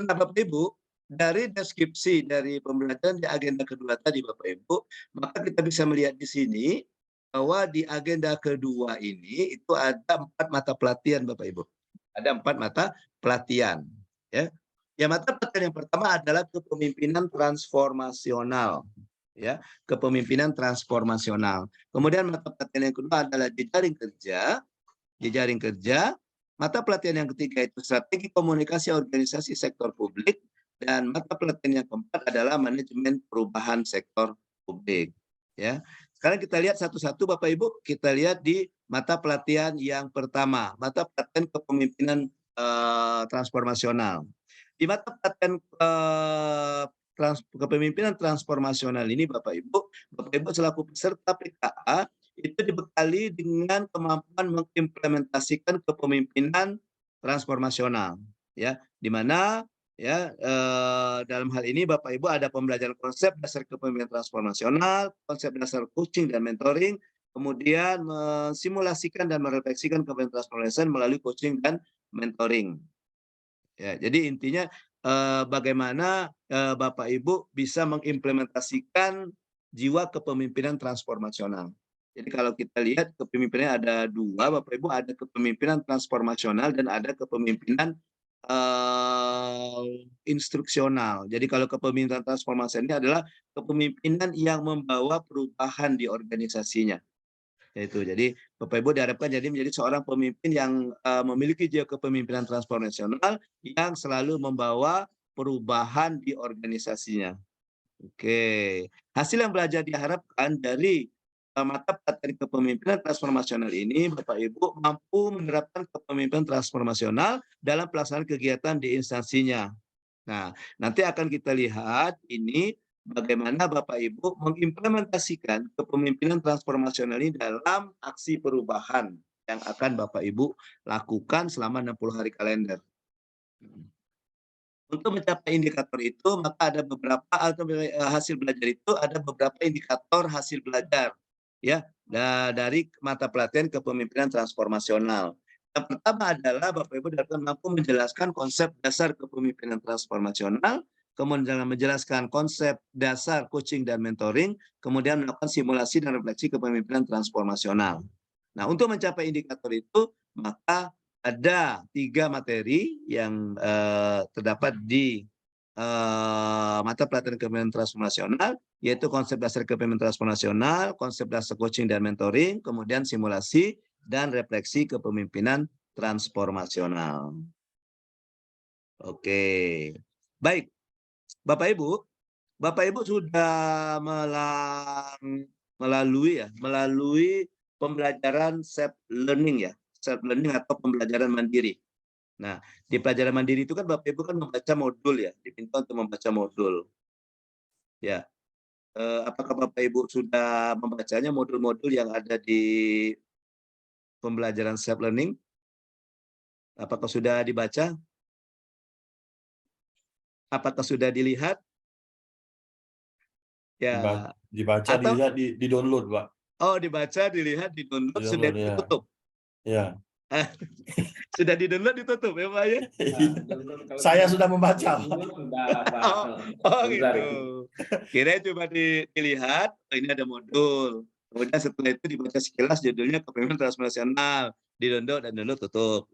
Nah, Bapak Ibu, dari deskripsi dari pembelajaran di agenda kedua tadi Bapak Ibu, maka kita bisa melihat di sini bahwa di agenda kedua ini itu ada 4 mata pelatihan Bapak Ibu. Ada 4 mata pelatihan. Ya. Mata pelatihan yang pertama adalah kepemimpinan transformasional. Ya, kepemimpinan transformasional. Kemudian mata pelatihan yang kedua adalah jejaring kerja. Jejaring kerja. Mata pelatihan yang ketiga itu strategi komunikasi organisasi sektor publik, dan mata pelatihan yang keempat adalah manajemen perubahan sektor publik. Ya, sekarang kita lihat satu-satu Bapak Ibu. Kita lihat di mata pelatihan yang pertama, mata pelatihan kepemimpinan transformasional. Di mata pelatihan kepemimpinan transformasional ini Bapak Ibu selaku peserta PKA itu dibekali dengan kemampuan mengimplementasikan kepemimpinan transformasional, ya, di mana ya dalam hal ini Bapak Ibu ada pembelajaran konsep dasar kepemimpinan transformasional, konsep dasar coaching dan mentoring, kemudian mensimulasikan dan merefleksikan kepemimpinan transformasional melalui coaching dan mentoring. Ya, jadi intinya bagaimana Bapak Ibu bisa mengimplementasikan jiwa kepemimpinan transformasional. Jadi kalau kita lihat kepemimpinan ada 2 Bapak Ibu, ada kepemimpinan transformasional dan ada kepemimpinan instruksional. Jadi kalau kepemimpinan transformasional ini adalah kepemimpinan yang membawa perubahan di organisasinya. Itu. Jadi Bapak Ibu diharapkan jadi menjadi seorang pemimpin yang memiliki jiwa kepemimpinan transformasional yang selalu membawa perubahan di organisasinya. Oke. Hasil yang belajar diharapkan dari mata pelatihan kepemimpinan transformasional ini Bapak Ibu mampu menerapkan kepemimpinan transformasional dalam pelaksanaan kegiatan di instansinya. Nah, nanti akan kita lihat ini bagaimana Bapak Ibu mengimplementasikan kepemimpinan transformasional ini dalam aksi perubahan yang akan Bapak Ibu lakukan selama 60 hari kalender. Untuk mencapai indikator itu, maka ada beberapa hasil belajar itu ada beberapa indikator hasil belajar ya dari mata pelatihan kepemimpinan transformasional. Yang pertama adalah Bapak Ibu dapat mampu menjelaskan konsep dasar kepemimpinan transformasional, kemudian menjelaskan konsep dasar coaching dan mentoring, kemudian melakukan simulasi dan refleksi kepemimpinan transformasional. Nah, untuk mencapai indikator itu, maka ada 3 materi yang terdapat di mata pelatihan kepemimpinan transformasional, yaitu konsep dasar kepemimpinan transformasional, konsep dasar coaching dan mentoring, kemudian simulasi dan refleksi kepemimpinan transformasional. Oke, baik, Bapak Ibu sudah melalui pembelajaran self learning ya. Self learning atau pembelajaran mandiri. Nah, di pelajaran mandiri itu kan Bapak Ibu kan membaca modul ya, diminta untuk membaca modul. Ya. Apakah Bapak Ibu sudah membacanya modul-modul yang ada di pembelajaran self learning? Apakah sudah dibaca? Apakah sudah dilihat? Ya. Dibaca, dilihat, di download, Pak. Oh, dibaca, dilihat, di download, sudah ditutup. Ya. Sudah di download, ditutup ya Pak ya? Saya sudah membaca. Oh gitu. Kira cuma dilihat, ini ada modul. Kemudian setelah itu dibaca sekilas, judulnya Kepemimpinan Transnasional, di download dan download tutup.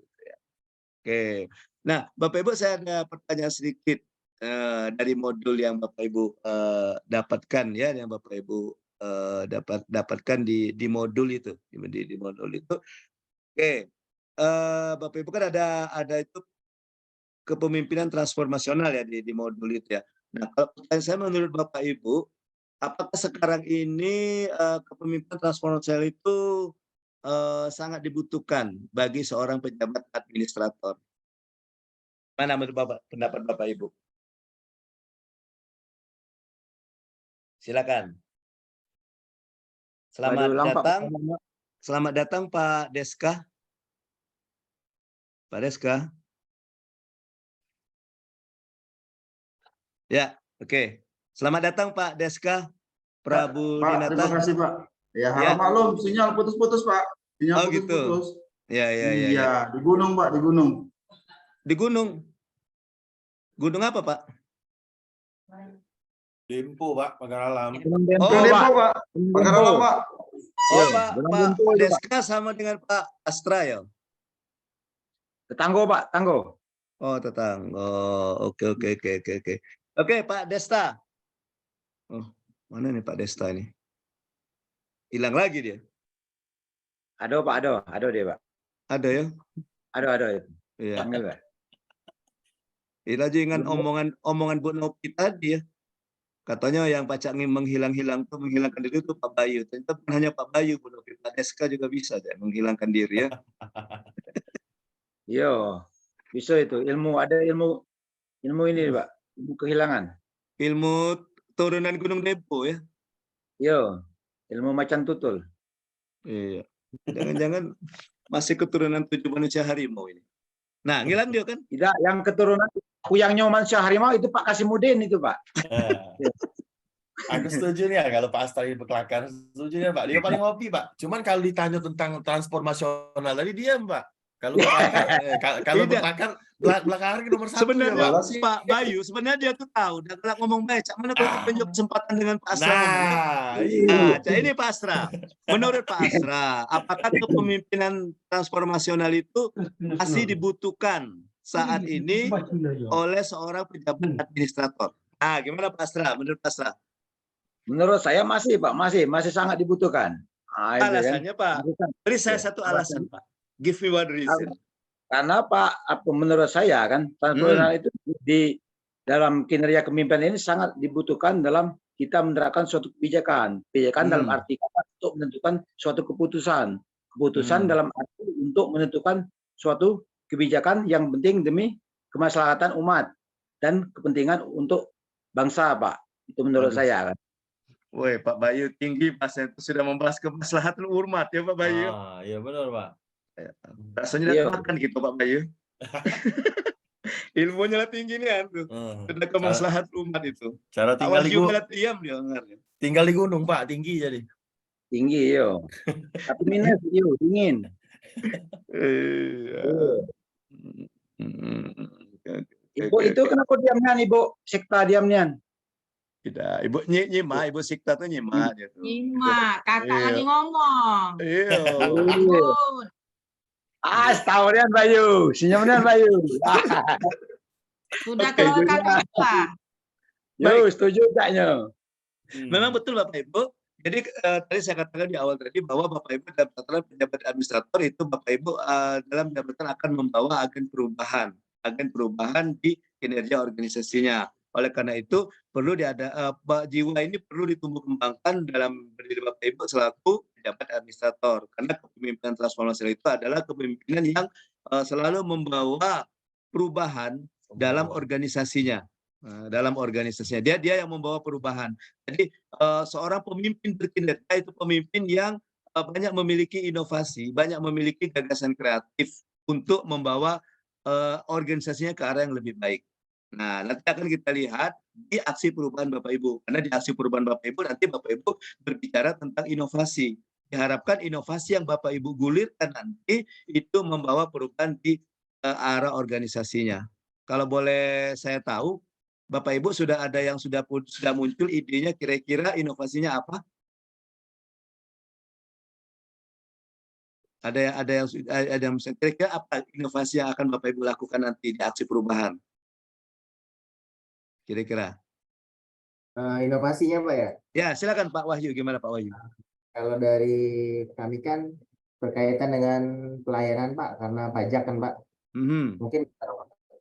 Oke. Nah, Bapak Ibu, saya ada pertanyaan sedikit dari modul yang Bapak Ibu dapatkan ya, yang Bapak Ibu dapatkan di modul itu, di modul itu. Oke. Bapak Ibu kan ada itu kepemimpinan transformasional ya di modul itu ya. Nah, kalau pertanyaan saya menurut Bapak Ibu, apakah sekarang ini kepemimpinan transformasional itu sangat dibutuhkan bagi seorang pejabat administrator? Mana menurut Bapak, pendapat Bapak Ibu? Silakan. Selamat datang Pak Deska. Pak Deska. Ya, oke. Selamat datang Pak Deska Prabu Dinata. Terima kasih Pak. Ya, harap maklum sinyal putus-putus Pak. Sinyal putus-putus. Gitu. Ya. Iya, di gunung Pak, di gunung. Di gunung. Gunung apa Pak? Dempo Pak, Pagaralam. Dempo Pak. Pagaralam Pak. Oh Pak Deska sama dengan Pak Astra ya? Tetanggo Pak, tanggo. Oh tetanggo. Oke. Oke Pak Desta. Oh mana nih Pak Desta ini? Hilang lagi dia. Ada Pak, ada dia Pak. Ada ya? Ada. Iya. Panggil Pak. Ini aja dengan omongan Bu Nopi tadi ya. Katanya yang pacak menghilangkan diri itu Pak Bayu. Ternyata bukan hanya Pak Bayu, Bu Nopi, Pak Deska juga bisa ya, menghilangkan diri ya. Iya, bisa itu. Ada ilmu ini Pak, ilmu kehilangan. Ilmu turunan Gunung Dempo ya. Iya, ilmu macan tutul. Iya. Jangan-jangan masih keturunan 7 manusia harimau ini. Nah, ngilang dia kan? Tidak, yang keturunan Kuyangnya manusia harimau itu Pak Kasimudin itu Pak. Aku setuju nih ya kalau Pak Astra ini berkelakar. Setuju ya Pak. Dia paling hobi Pak. Cuman kalau ditanya tentang transformasional tadi diam Pak. Kalau berkelakar belakang nomor 1 sebenarnya ya, Pak Bayu sebenarnya dia tuh tahu dan kalau ngomong baik mana kalau tunjuk kesempatan dengan Pak Astra. Ini Pak Astra. Menurut Pak Astra, apakah kepemimpinan transformasional itu masih dibutuhkan saat ini oleh seorang pejabat administrator? Nah, gimana Pak Astra? Menurut Pak Astra? Menurut saya masih Pak, masih sangat dibutuhkan. Alasannya Pak, beri saya satu alasan Pak. Give me one reason. Karena Pak, menurut saya kan transformasional itu di dalam kinerja kepemimpinan ini sangat dibutuhkan dalam kita menerapkan suatu kebijakan dalam arti untuk menentukan suatu keputusan dalam arti untuk menentukan suatu kebijakan yang penting demi kemaslahatan umat dan kepentingan untuk bangsa Pak. Itu menurut saya kan. Woi Pak Bayu tinggi Pak, saya sudah membahas kemaslahatan umat ya Pak Bayu. Iya benar Pak. Rasanya udah makan gitu Pak Bayu. Ilmunya lah tinggi nih tuh. Sudah kemaslahatan umat itu. Cara tinggal di gunung. Tinggal di gunung Pak, tinggi jadi. Tinggi yo. Tapi minus yo, dingin. Ibu itu kenapa diamnya Ibu? Sekta diamnya. Tidak, Ibu nyimak, Ibu Sikta tuh nyimak gitu. Nyimak, kakak lagi ngomong. Iya. Setahunian Bayu, senyumnya Bayu. Sudah kalau kakak apa? Yo, setuju kaknya. Memang betul Bapak Ibu. Jadi tadi saya katakan di awal tadi bahwa Bapak Ibu dalam tataran pejabat administrator itu Bapak Ibu dalam jabatan akan membawa agen perubahan di kinerja organisasinya. Oleh karena itu perlu jiwa ini perlu ditumbuh kembangkan dalam diri Bapak Ibu selaku pejabat administrator. Karena kepemimpinan transformasional itu adalah kepemimpinan yang selalu membawa perubahan dalam organisasinya. Dia yang membawa perubahan. Jadi seorang pemimpin berkinerja itu pemimpin yang banyak memiliki inovasi, banyak memiliki gagasan kreatif untuk membawa organisasinya ke arah yang lebih baik. Nah, nanti akan kita lihat di aksi perubahan Bapak Ibu. Karena di aksi perubahan Bapak Ibu nanti Bapak Ibu berbicara tentang inovasi. Diharapkan inovasi yang Bapak Ibu gulirkan nanti itu membawa perubahan di arah organisasinya. Kalau boleh saya tahu, Bapak Ibu sudah ada yang sudah muncul idenya, kira-kira inovasinya apa? Ada yang kira-kira apa inovasi yang akan Bapak Ibu lakukan nanti di aksi perubahan? Kira-kira. Inovasinya Pak ya? Ya, silakan Pak Wahyu. Gimana Pak Wahyu? Kalau dari kami kan berkaitan dengan pelayanan Pak, karena pajak kan Pak. Mungkin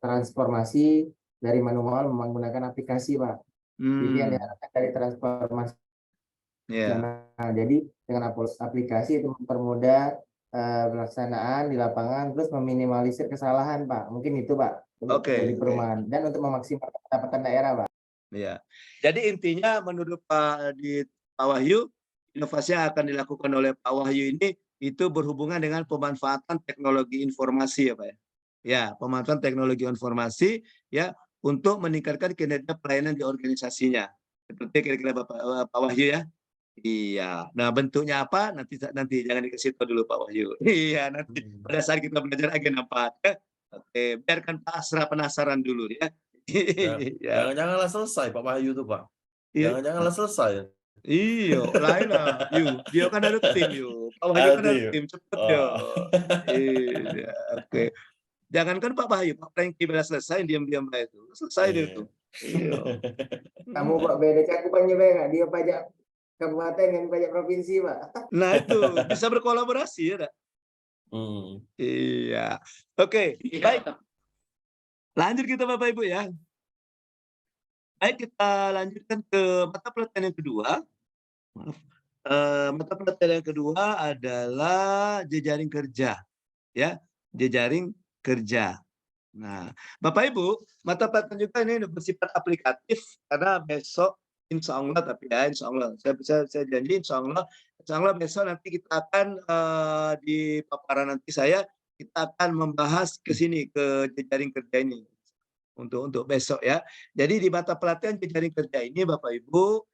transformasi dari manual menggunakan aplikasi Pak. Jadi yang diharapkan dari transformasi. Nah, jadi dengan aplikasi itu mempermudah pelaksanaan di lapangan, terus meminimalisir kesalahan Pak. Mungkin itu Pak. Dari perumahan dan untuk memaksimalkan pendapatan daerah Pak. Ya. Jadi intinya menurut Pak Wahyu, inovasi yang akan dilakukan oleh Pak Wahyu ini itu berhubungan dengan pemanfaatan teknologi informasi ya Pak ya. Ya, pemanfaatan teknologi informasi ya untuk meningkatkan kinerja pelayanan di organisasinya. Seperti kira-kira Pak Wahyu ya. Iya. Nah, bentuknya apa? Nanti jangan dikasih tahu dulu Pak Wahyu. Iya, nanti pada saat kita belajar agenda 4. Oke, biarkan Pak Asra penasaran dulu ya. Jangan-janganlah selesai Pak Wahyu itu Pak. Jangan-janganlah selesai. Iya, lain lah. Dia kan ada tim Pak Wahyu kan ada tim, cepet ya. Iya, oke. Jangankan Pak Wahyu, Pak Franky bila selesai diam-diam lah itu. Selesai dia tuh. Iya. Kamu Pak beda cakupannya nggak? Dia pajak kabupaten dan pajak provinsi Pak. Nah itu bisa berkolaborasi ya. Iya. Oke, baik. Lanjut kita Bapak Ibu ya. Baik, kita lanjutkan ke mata pelatihan yang kedua. Maaf. Mata pelatihan yang kedua adalah jejaring kerja. Ya, jejaring kerja. Nah, Bapak Ibu, mata pelatihan juga ini bersifat aplikatif karena besok insya Allah, tapi ya insya Allah saya janji insya Allah besok nanti kita akan di paparan nanti kita akan membahas ke sini ke jejaring kerja ini untuk besok ya. Jadi di mata pelatihan jejaring kerja ini Bapak Ibu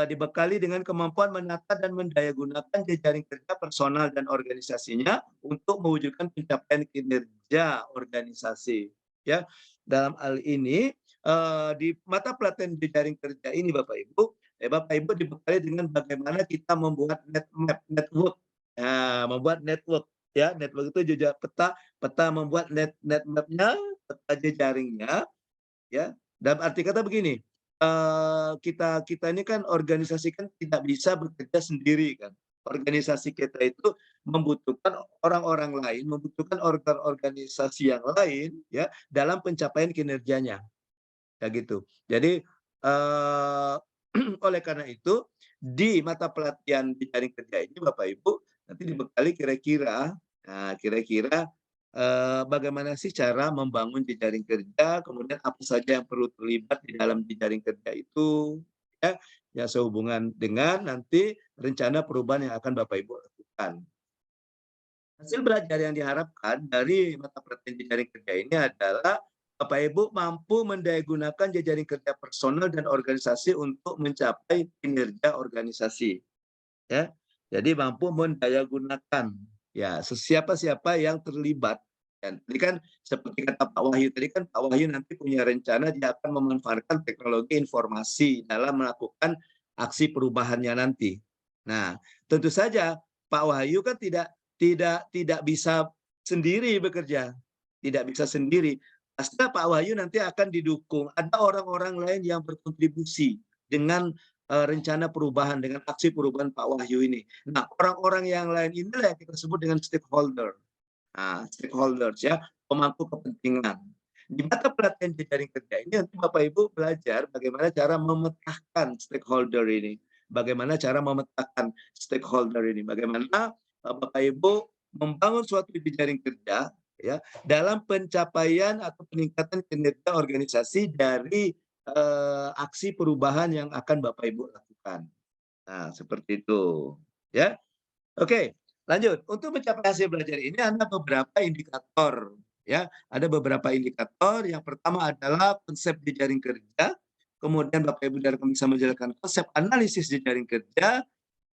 dibekali dengan kemampuan menata dan mendayagunakan jejaring kerja personal dan organisasinya untuk mewujudkan pencapaian kinerja organisasi. Ya, dalam hal ini di mata pelatihan jejaring kerja ini Bapak Ibu dibekali dengan bagaimana kita membuat network. Nah, membuat network ya, network itu juga peta membuat net map-nya, peta jejaringnya ya. Dalam arti kata begini, kita ini kan organisasi kan tidak bisa bekerja sendiri kan. Organisasi kita itu membutuhkan orang-orang lain, membutuhkan organ organisasi yang lain ya dalam pencapaian kinerjanya. Kayak gitu. Jadi oleh karena itu di mata pelatihan jejaring kerja ini Bapak Ibu nanti dibekali kira-kira bagaimana sih cara membangun jejaring kerja, kemudian apa saja yang perlu terlibat di dalam jejaring kerja itu, ya sehubungan dengan nanti rencana perubahan yang akan Bapak Ibu lakukan. Hasil belajar yang diharapkan dari mata pelatihan jejaring kerja ini adalah Bapak Ibu mampu mendayagunakan jejaring kerja personal dan organisasi untuk mencapai kinerja organisasi. Ya, jadi mampu mendayagunakan ya siapa yang terlibat. Dan tadi kan seperti kata Pak Wahyu tadi kan Pak Wahyu nanti punya rencana dia akan memanfaatkan teknologi informasi dalam melakukan aksi perubahannya nanti. Nah, tentu saja Pak Wahyu kan tidak bisa sendiri bekerja, tidak bisa sendiri. Pasti Pak Wahyu nanti akan didukung. Ada orang-orang lain yang berkontribusi dengan rencana perubahan, dengan aksi perubahan Pak Wahyu ini. Nah, orang-orang yang lain inilah yang kita sebut dengan stakeholder. Nah, stakeholders ya, pemangku kepentingan. Di mata pelatihan jejaring kerja ini nanti Bapak Ibu belajar bagaimana cara memetakan stakeholder ini. Bagaimana cara memetakan stakeholder ini. Bagaimana Bapak Ibu membangun suatu jejaring kerja ya dalam pencapaian atau peningkatan kinerja organisasi dari aksi perubahan yang akan Bapak Ibu lakukan. Nah, seperti itu ya. Oke, lanjut. Untuk mencapai hasil belajar ini ada beberapa indikator Ya, ada beberapa indikator. Yang pertama adalah konsep jejaring kerja. Kemudian Bapak Ibu dari bisa menjelaskan konsep analisis jejaring kerja,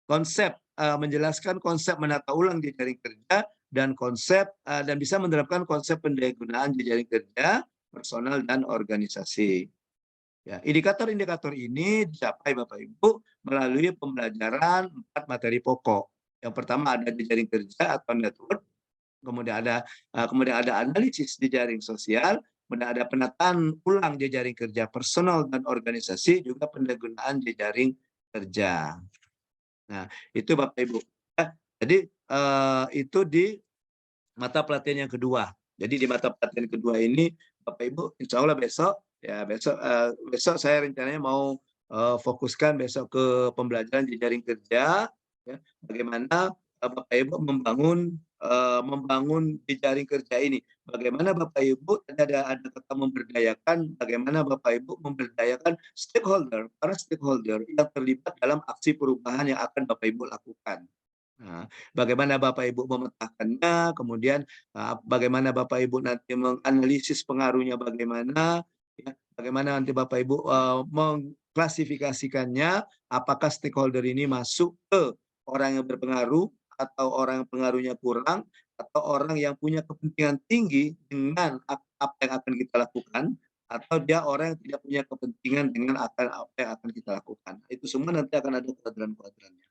konsep menjelaskan konsep menata ulang jejaring kerja, dan konsep dan bisa menerapkan konsep pendayagunaan jejaring kerja, personal dan organisasi. Ya, indikator-indikator ini dicapai Bapak Ibu melalui pembelajaran 4 materi pokok. Yang pertama ada jejaring kerja atau network, kemudian ada analisis jejaring sosial, kemudian ada penataan ulang jejaring kerja personal dan organisasi, juga pendayagunaan jejaring kerja. Nah, itu Bapak Ibu. Jadi itu di mata pelatihan yang kedua. Jadi di mata pelatihan kedua ini Bapak Ibu, insya Allah besok saya rencananya mau fokuskan besok ke pembelajaran jejaring kerja, ya, bagaimana Bapak Ibu membangun jejaring kerja ini. Bagaimana Bapak Ibu ada kata memberdayakan, bagaimana Bapak Ibu memberdayakan para stakeholder yang terlibat dalam aksi perubahan yang akan Bapak Ibu lakukan. Nah, bagaimana Bapak Ibu memetakannya, kemudian bagaimana Bapak Ibu nanti menganalisis pengaruhnya bagaimana, ya, bagaimana nanti Bapak Ibu mengklasifikasikannya, apakah stakeholder ini masuk ke orang yang berpengaruh, atau orang yang pengaruhnya kurang, atau orang yang punya kepentingan tinggi dengan apa yang akan kita lakukan, atau dia orang yang tidak punya kepentingan dengan apa yang akan kita lakukan. Itu semua nanti akan ada kuadran-kuadrannya.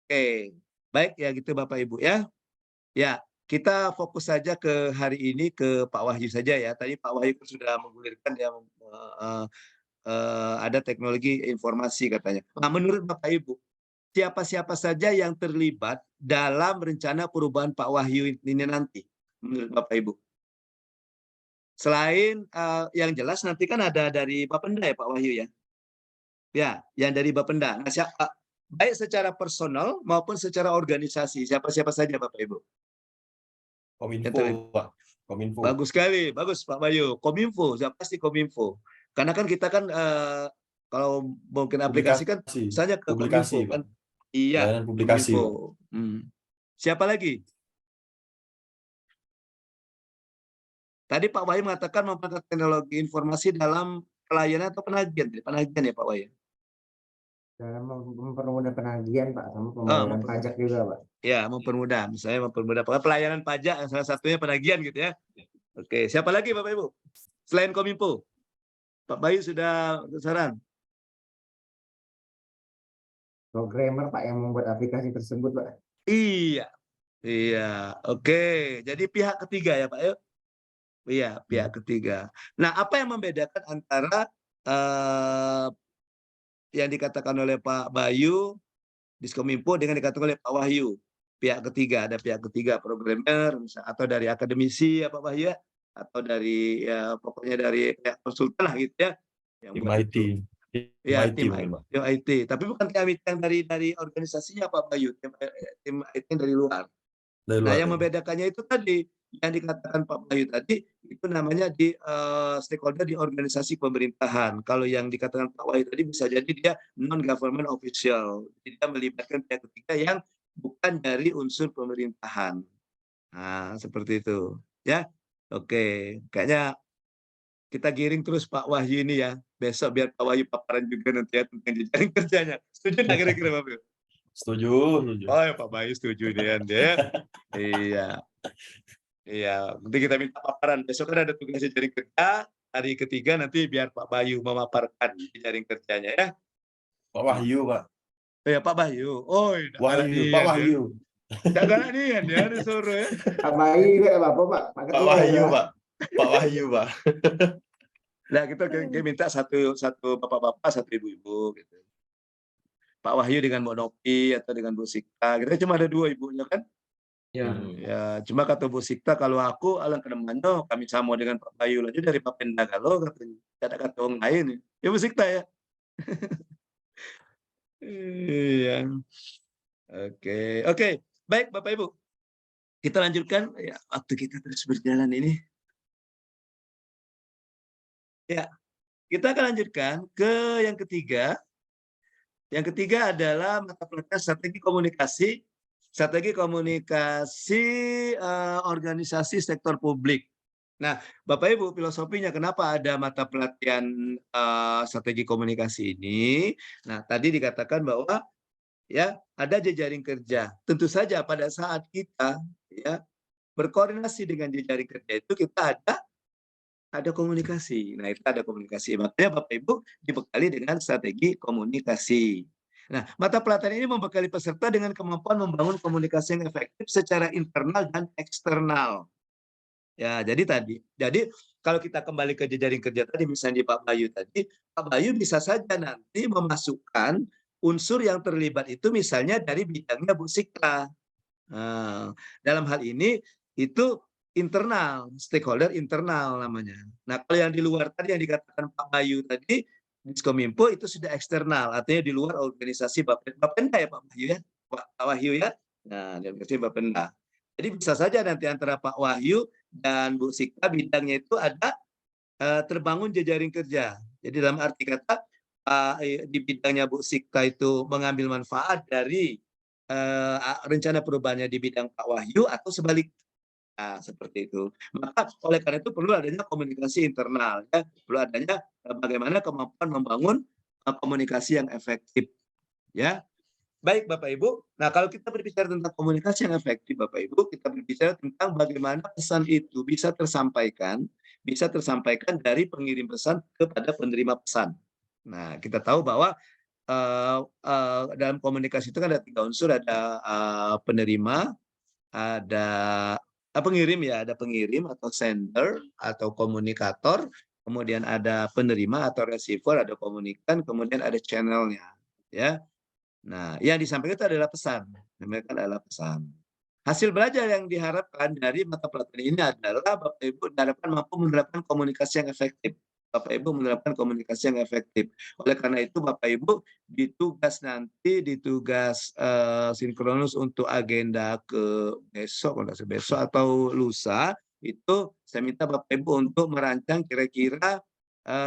Oke. Baik, ya gitu Bapak Ibu ya. Ya, kita fokus saja ke hari ini ke Pak Wahyu saja ya. Tadi Pak Wahyu sudah menggulirkan yang ada teknologi informasi katanya. Nah, menurut Bapak Ibu, siapa-siapa saja yang terlibat dalam rencana perubahan Pak Wahyu ini nanti, menurut Bapak Ibu? Selain yang jelas nanti kan ada dari Bapenda ya Pak Wahyu ya. Ya, yang dari Bapenda. Nah, baik secara personal maupun secara organisasi, siapa-siapa saja Bapak Ibu? Kominfo, Pak. Kominfo. Bagus sekali, bagus Pak Bayu. Kominfo, pasti Kominfo. Karena kan kita kan kalau mungkin aplikasi kan misalnya ke publikasi, Kominfo kan. Pak. Iya, publikasi. Kominfo. Siapa lagi? Tadi Pak Bayu mengatakan menggunakan teknologi informasi dalam pelayanan atau penagihan ya Pak Bayu? Dalam mempermudah penagihan Pak, sama pembayaran pajak juga Pak. Ya, mempermudah. Misalnya mempermudah pelayanan pajak, salah satunya penagihan gitu ya. Oke, siapa lagi Bapak Ibu? Selain Kominfo. Pak Bayu sudah saran. Programmer Pak yang membuat aplikasi tersebut Pak. Iya. Iya, oke. Jadi pihak ketiga ya Pak ya? Iya, pihak ketiga. Nah, apa yang membedakan antara yang dikatakan oleh Pak Bayu Diskominfo dengan dikatakan oleh Pak Wahyu, pihak ketiga, ada pihak ketiga programmer atau dari akademisi ya Pak Wahyu, atau dari ya pokoknya dari pihak konsultan lah gitu ya, yang tim IT. Ya, tim IT. Tapi bukan tim IT yang dari organisasinya Pak Bayu, tim IT dari luar. Nah, yang membedakannya itu tadi yang dikatakan Pak Bayu tadi itu namanya di stakeholder di organisasi pemerintahan. Kalau yang dikatakan Pak Bayu tadi bisa jadi dia non-government official. Dia melibatkan pihak ketiga yang bukan dari unsur pemerintahan. Nah, seperti itu. Ya, oke. Kayaknya kita giring terus Pak Wahyu ini ya. Besok biar Pak Wahyu paparan juga nanti ya tentang jejaring kerjanya. Setuju nggak kira-kira Pak Bayu? Setuju. Oh ya Pak Bayu setuju dia. Iya. Iya, nanti kita minta paparan. Besok kan ada tugas jejaring kerja. Hari ketiga nanti biar Pak Bayu memaparkan jejaring kerjanya ya. Pak Wahyu, Pak. Ya Pak Bayu. Oh, Wahyu, Pak Wahyu. Jangan nih ya disuruh ya. Pak Bayu juga ya Bapak, Pak. Pak Wahyu, Pak. Pak Wahyu, Pak. Nah, kita minta satu bapak-bapak, satu ibu-ibu gitu. Pak Wahyu dengan Mbak Nopi atau dengan Bu Sikta. Kita cuma ada 2 ibunya kan? Ya, cuma kata Bu Sikta kalau aku alang kedemannya kami sama dengan Pak Bayu aja dari Pak Pendagalo katanya. Ada kata orang lain. Ya Bu Sikta ya. Iya. Oke. Baik Bapak Ibu. Kita lanjutkan ya, waktu kita terus berjalan ini. Ya, kita akan lanjutkan ke yang ketiga. Yang ketiga adalah mata pelajaran strategi komunikasi organisasi sektor publik. Nah, Bapak Ibu, filosofinya kenapa ada mata pelatihan strategi komunikasi ini? Nah, tadi dikatakan bahwa ya ada jejaring kerja. Tentu saja pada saat kita ya berkoordinasi dengan jejaring kerja itu kita ada komunikasi. Nah, itu ada komunikasi. Makanya Bapak Ibu dibekali dengan strategi komunikasi. Nah, mata pelatihan ini membekali peserta dengan kemampuan membangun komunikasi yang efektif secara internal dan eksternal. Ya, jadi kalau kita kembali ke jejaring kerja tadi, misalnya di Pak Bayu tadi, Pak Bayu bisa saja nanti memasukkan unsur yang terlibat itu misalnya dari bidangnya Bu Sikta. Nah, dalam hal ini itu internal, stakeholder internal namanya. Nah, kalau yang di luar tadi yang dikatakan Pak Bayu tadi, Diskominfo itu sudah eksternal, artinya di luar organisasi Bapenda ya Pak Bayu ya, Pak Wahyu ya. Nah, di organisasi Bapenda. Jadi bisa saja nanti antara Pak Wahyu dan Bu Sikta bidangnya itu ada terbangun jejaring kerja. Jadi dalam arti kata di bidangnya Bu Sikta itu mengambil manfaat dari rencana perubahannya di bidang Pak Wahyu atau sebaliknya. Nah, seperti itu. Maka oleh karena itu perlu adanya komunikasi internal, ya. Perlu adanya bagaimana kemampuan membangun komunikasi yang efektif, ya. Baik Bapak Ibu. Nah, kalau kita berbicara tentang komunikasi yang efektif Bapak Ibu, kita berbicara tentang bagaimana pesan itu bisa tersampaikan dari pengirim pesan kepada penerima pesan. Nah, kita tahu bahwa dalam komunikasi itu kan ada 3 unsur, ada penerima, ada pengirim ya, ada pengirim atau sender atau komunikator, kemudian ada penerima atau receiver, ada komunikan, kemudian ada channelnya, ya. Nah, yang disampaikan itu adalah pesan. Disampaikan adalah pesan. Hasil belajar yang diharapkan dari mata pelatihan ini adalah Bapak Ibu diharapkan mampu menerapkan komunikasi yang efektif. Bapak Ibu menerapkan komunikasi yang efektif. Oleh karena itu Bapak Ibu ditugas sinkronus untuk agenda ke besok atau lusa, itu saya minta Bapak Ibu untuk merancang kira-kira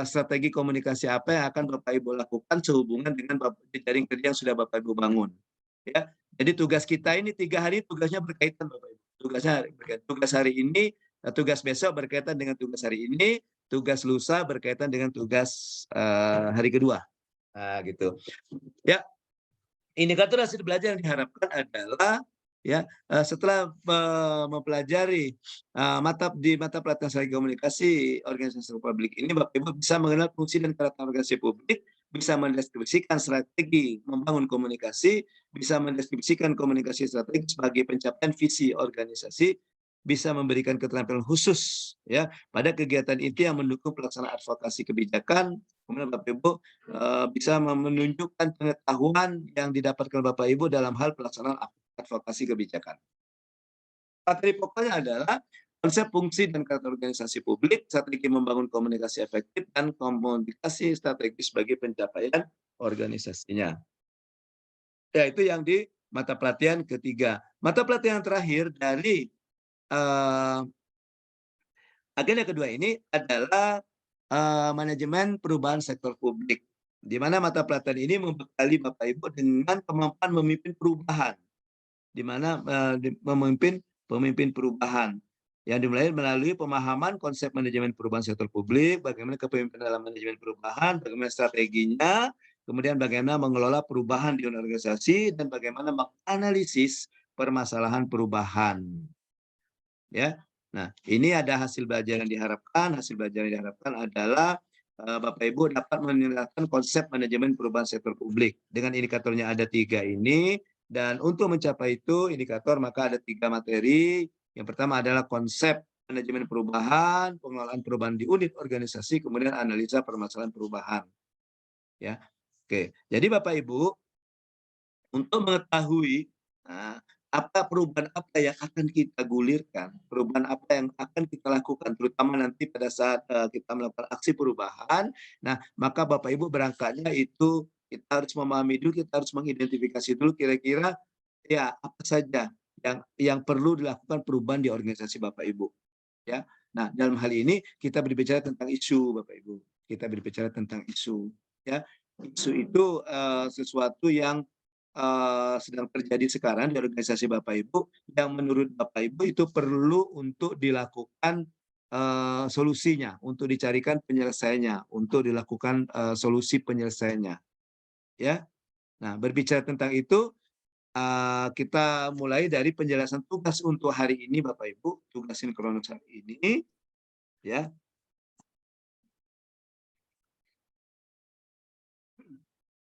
strategi komunikasi apa yang akan Bapak Ibu lakukan sehubungan dengan jejaring kerja yang sudah Bapak Ibu bangun. Ya, jadi tugas kita ini 3 hari tugasnya berkaitan Bapak Ibu. Tugas hari ini, tugas besok berkaitan dengan tugas hari ini, tugas lusa berkaitan dengan tugas hari kedua. Nah, gitu. Ya, indikator hasil belajar yang diharapkan adalah ya setelah mempelajari mata pelatihan strategi komunikasi organisasi publik ini, Bapak Ibu bisa mengenal fungsi dan karakter organisasi publik, bisa mendeskripsikan strategi membangun komunikasi, bisa mendeskripsikan komunikasi strategi sebagai pencapaian visi organisasi, bisa memberikan keterampilan khusus ya pada kegiatan itu yang mendukung pelaksanaan advokasi kebijakan. Kemudian Bapak Ibu bisa menunjukkan pengetahuan yang didapatkan Bapak Ibu dalam hal pelaksanaan advokasi kebijakan. Materi pokoknya adalah konsep fungsi dan karakter organisasi publik, strategi membangun komunikasi efektif, dan komunikasi strategis sebagai pencapaian organisasinya. Ya, itu yang di mata pelatihan ketiga. Mata pelatihan terakhir dari agenda kedua ini adalah manajemen perubahan sektor publik, di mana mata pelatihan ini membekali Bapak Ibu dengan kemampuan memimpin perubahan, di mana pemimpin perubahan yang dimulai melalui pemahaman konsep manajemen perubahan sektor publik, bagaimana kepemimpinan dalam manajemen perubahan, bagaimana strateginya, kemudian bagaimana mengelola perubahan di organisasi, dan bagaimana menganalisis permasalahan perubahan. Ya, nah ini ada hasil belajar yang diharapkan. Hasil belajar yang diharapkan adalah Bapak Ibu dapat menerapkan konsep manajemen perubahan sektor publik. Dengan indikatornya ada 3 ini, dan untuk mencapai itu indikator maka ada 3 materi. Yang pertama adalah konsep manajemen perubahan, pengelolaan perubahan di unit organisasi, kemudian analisa permasalahan perubahan. Ya, oke. Jadi Bapak Ibu untuk mengetahui apa perubahan apa yang akan kita gulirkan, perubahan apa yang akan kita lakukan, terutama nanti pada saat kita melakukan aksi perubahan. Nah, maka Bapak Ibu berangkatnya itu kita harus memahami dulu, kita harus mengidentifikasi dulu kira-kira ya apa saja yang perlu dilakukan perubahan di organisasi Bapak Ibu. Ya, nah dalam hal ini kita berbicara tentang isu Bapak Ibu. Kita berbicara tentang isu. Ya, isu itu sesuatu yang sedang terjadi sekarang di organisasi Bapak Ibu, yang menurut Bapak Ibu itu perlu untuk dilakukan solusinya, untuk dicarikan penyelesaiannya, untuk dilakukan solusi penyelesaiannya. Ya. Nah, berbicara tentang itu, kita mulai dari penjelasan tugas untuk hari ini, Bapak Ibu, tugas sinkronus hari ini, ya.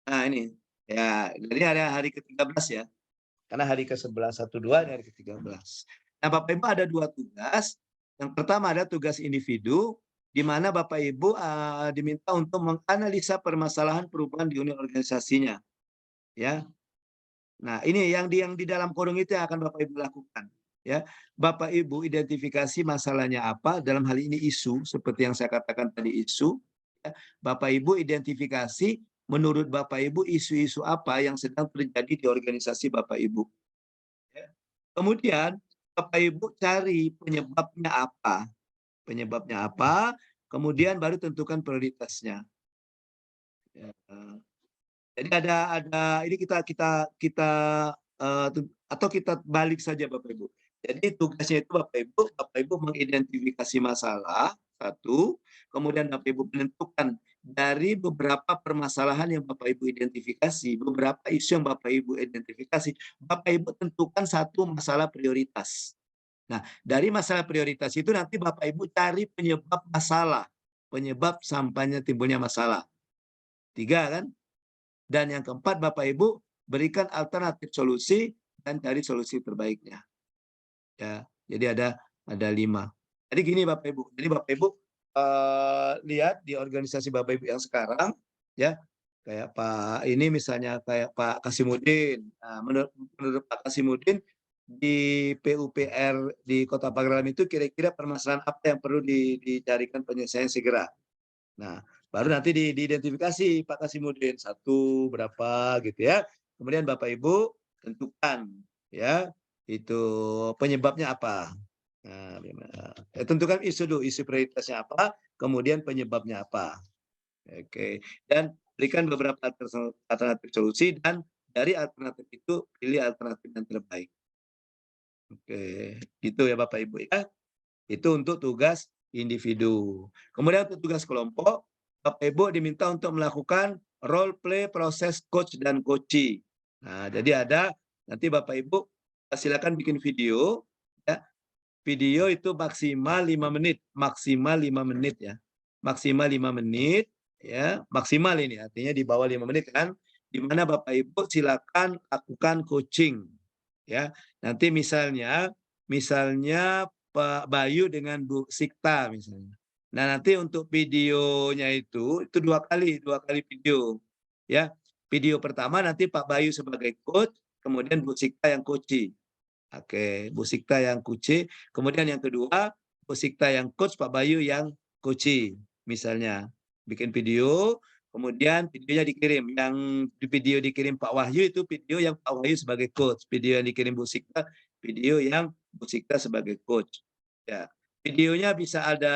Nah, ini ya, jadi hari ke-13 ya. Karena hari ke-11, 1, 2, ini hari ke-13. Nah, Bapak Ibu ada 2 tugas. Yang pertama ada tugas individu, di mana Bapak Ibu diminta untuk menganalisa permasalahan perubahan di unit organisasinya. Ya. Nah, ini yang di dalam kurung itu yang akan Bapak Ibu lakukan. Ya, Bapak Ibu identifikasi masalahnya apa, dalam hal ini isu, seperti yang saya katakan tadi isu. Ya. Bapak Ibu identifikasi menurut Bapak Ibu isu-isu apa yang sedang terjadi di organisasi Bapak Ibu. Ya. Kemudian Bapak Ibu cari penyebabnya apa. Penyebabnya apa, kemudian baru tentukan prioritasnya. Ya. Jadi ada ini kita atau kita balik saja Bapak Ibu. Jadi tugasnya itu Bapak Ibu mengidentifikasi masalah satu, kemudian Bapak Ibu menentukan dari beberapa permasalahan yang Bapak Ibu identifikasi, beberapa isu yang Bapak Ibu identifikasi, Bapak Ibu tentukan satu masalah prioritas. Nah, dari masalah prioritas itu nanti Bapak Ibu cari penyebab masalah, penyebab sampainya timbulnya masalah. 3 kan? Dan yang keempat, Bapak Ibu berikan alternatif solusi dan cari solusi terbaiknya. Ya, jadi ada 5. Jadi gini Bapak Ibu. Jadi Bapak Ibu lihat di organisasi Bapak Ibu yang sekarang, ya kayak Pak ini misalnya kayak Pak Kasimuddin. Nah, menurut Pak Kasimuddin di PUPR di Kota Pagaralam itu kira-kira permasalahan apa yang perlu dicarikan penyelesaian segera. Nah, baru nanti diidentifikasi Pak Kasimuddin satu berapa gitu ya. Kemudian Bapak Ibu tentukan ya itu penyebabnya apa. Nah, tentukan isu dulu, isu prioritasnya apa, kemudian penyebabnya apa. Oke, dan berikan beberapa alternatif solusi dan dari alternatif itu pilih alternatif yang terbaik. Oke, gitu ya Bapak Ibu ya. Itu untuk tugas individu. Kemudian untuk tugas kelompok, Bapak Ibu diminta untuk melakukan role play proses coach dan coachee. Nah, jadi ada nanti Bapak Ibu silakan bikin video ya. Video itu maksimal 5 menit, maksimal 5 menit ya. Maksimal 5 menit ya, maksimal ini artinya di bawah 5 menit kan. Di mana Bapak Ibu silakan lakukan coaching ya. Nanti misalnya Pak Bayu dengan Bu Sikta misalnya. Nah, nanti untuk videonya itu 2 kali video. Ya. Video pertama nanti Pak Bayu sebagai coach, kemudian Bu Sikta yang coachee. Oke, Bu Sikta yang coachee, kemudian yang kedua Bu Sikta yang coach, Pak Bayu yang coachee. Misalnya bikin video, kemudian videonya dikirim. Yang video dikirim Pak Wahyu itu video yang Pak Wahyu sebagai coach. Video yang dikirim Bu Sikta, video yang Bu Sikta sebagai coach. Ya, videonya bisa ada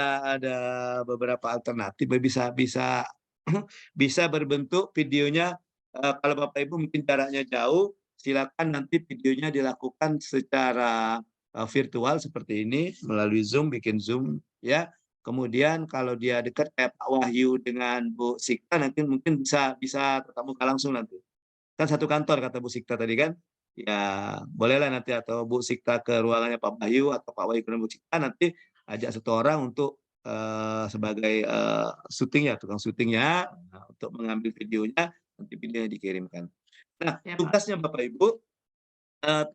beberapa alternatif, bisa berbentuk videonya kalau Bapak Ibu mungkin jaraknya jauh, silakan nanti videonya dilakukan secara virtual seperti ini melalui Zoom, bikin Zoom ya. Kemudian kalau dia dekat kayak Pak Wahyu dengan Bu Sikta nanti mungkin bisa tetap muka langsung nanti. Kan satu kantor kata Bu Sikta tadi kan. Ya, bolehlah nanti atau Bu Sikta ke ruangannya Pak Wahyu atau Pak Wahyu ke Bu Sikta nanti ajak satu orang untuk sebagai syuting ya, tukang syutingnya untuk mengambil videonya, nanti videonya dikirimkan. Nah, tugasnya Bapak Ibu,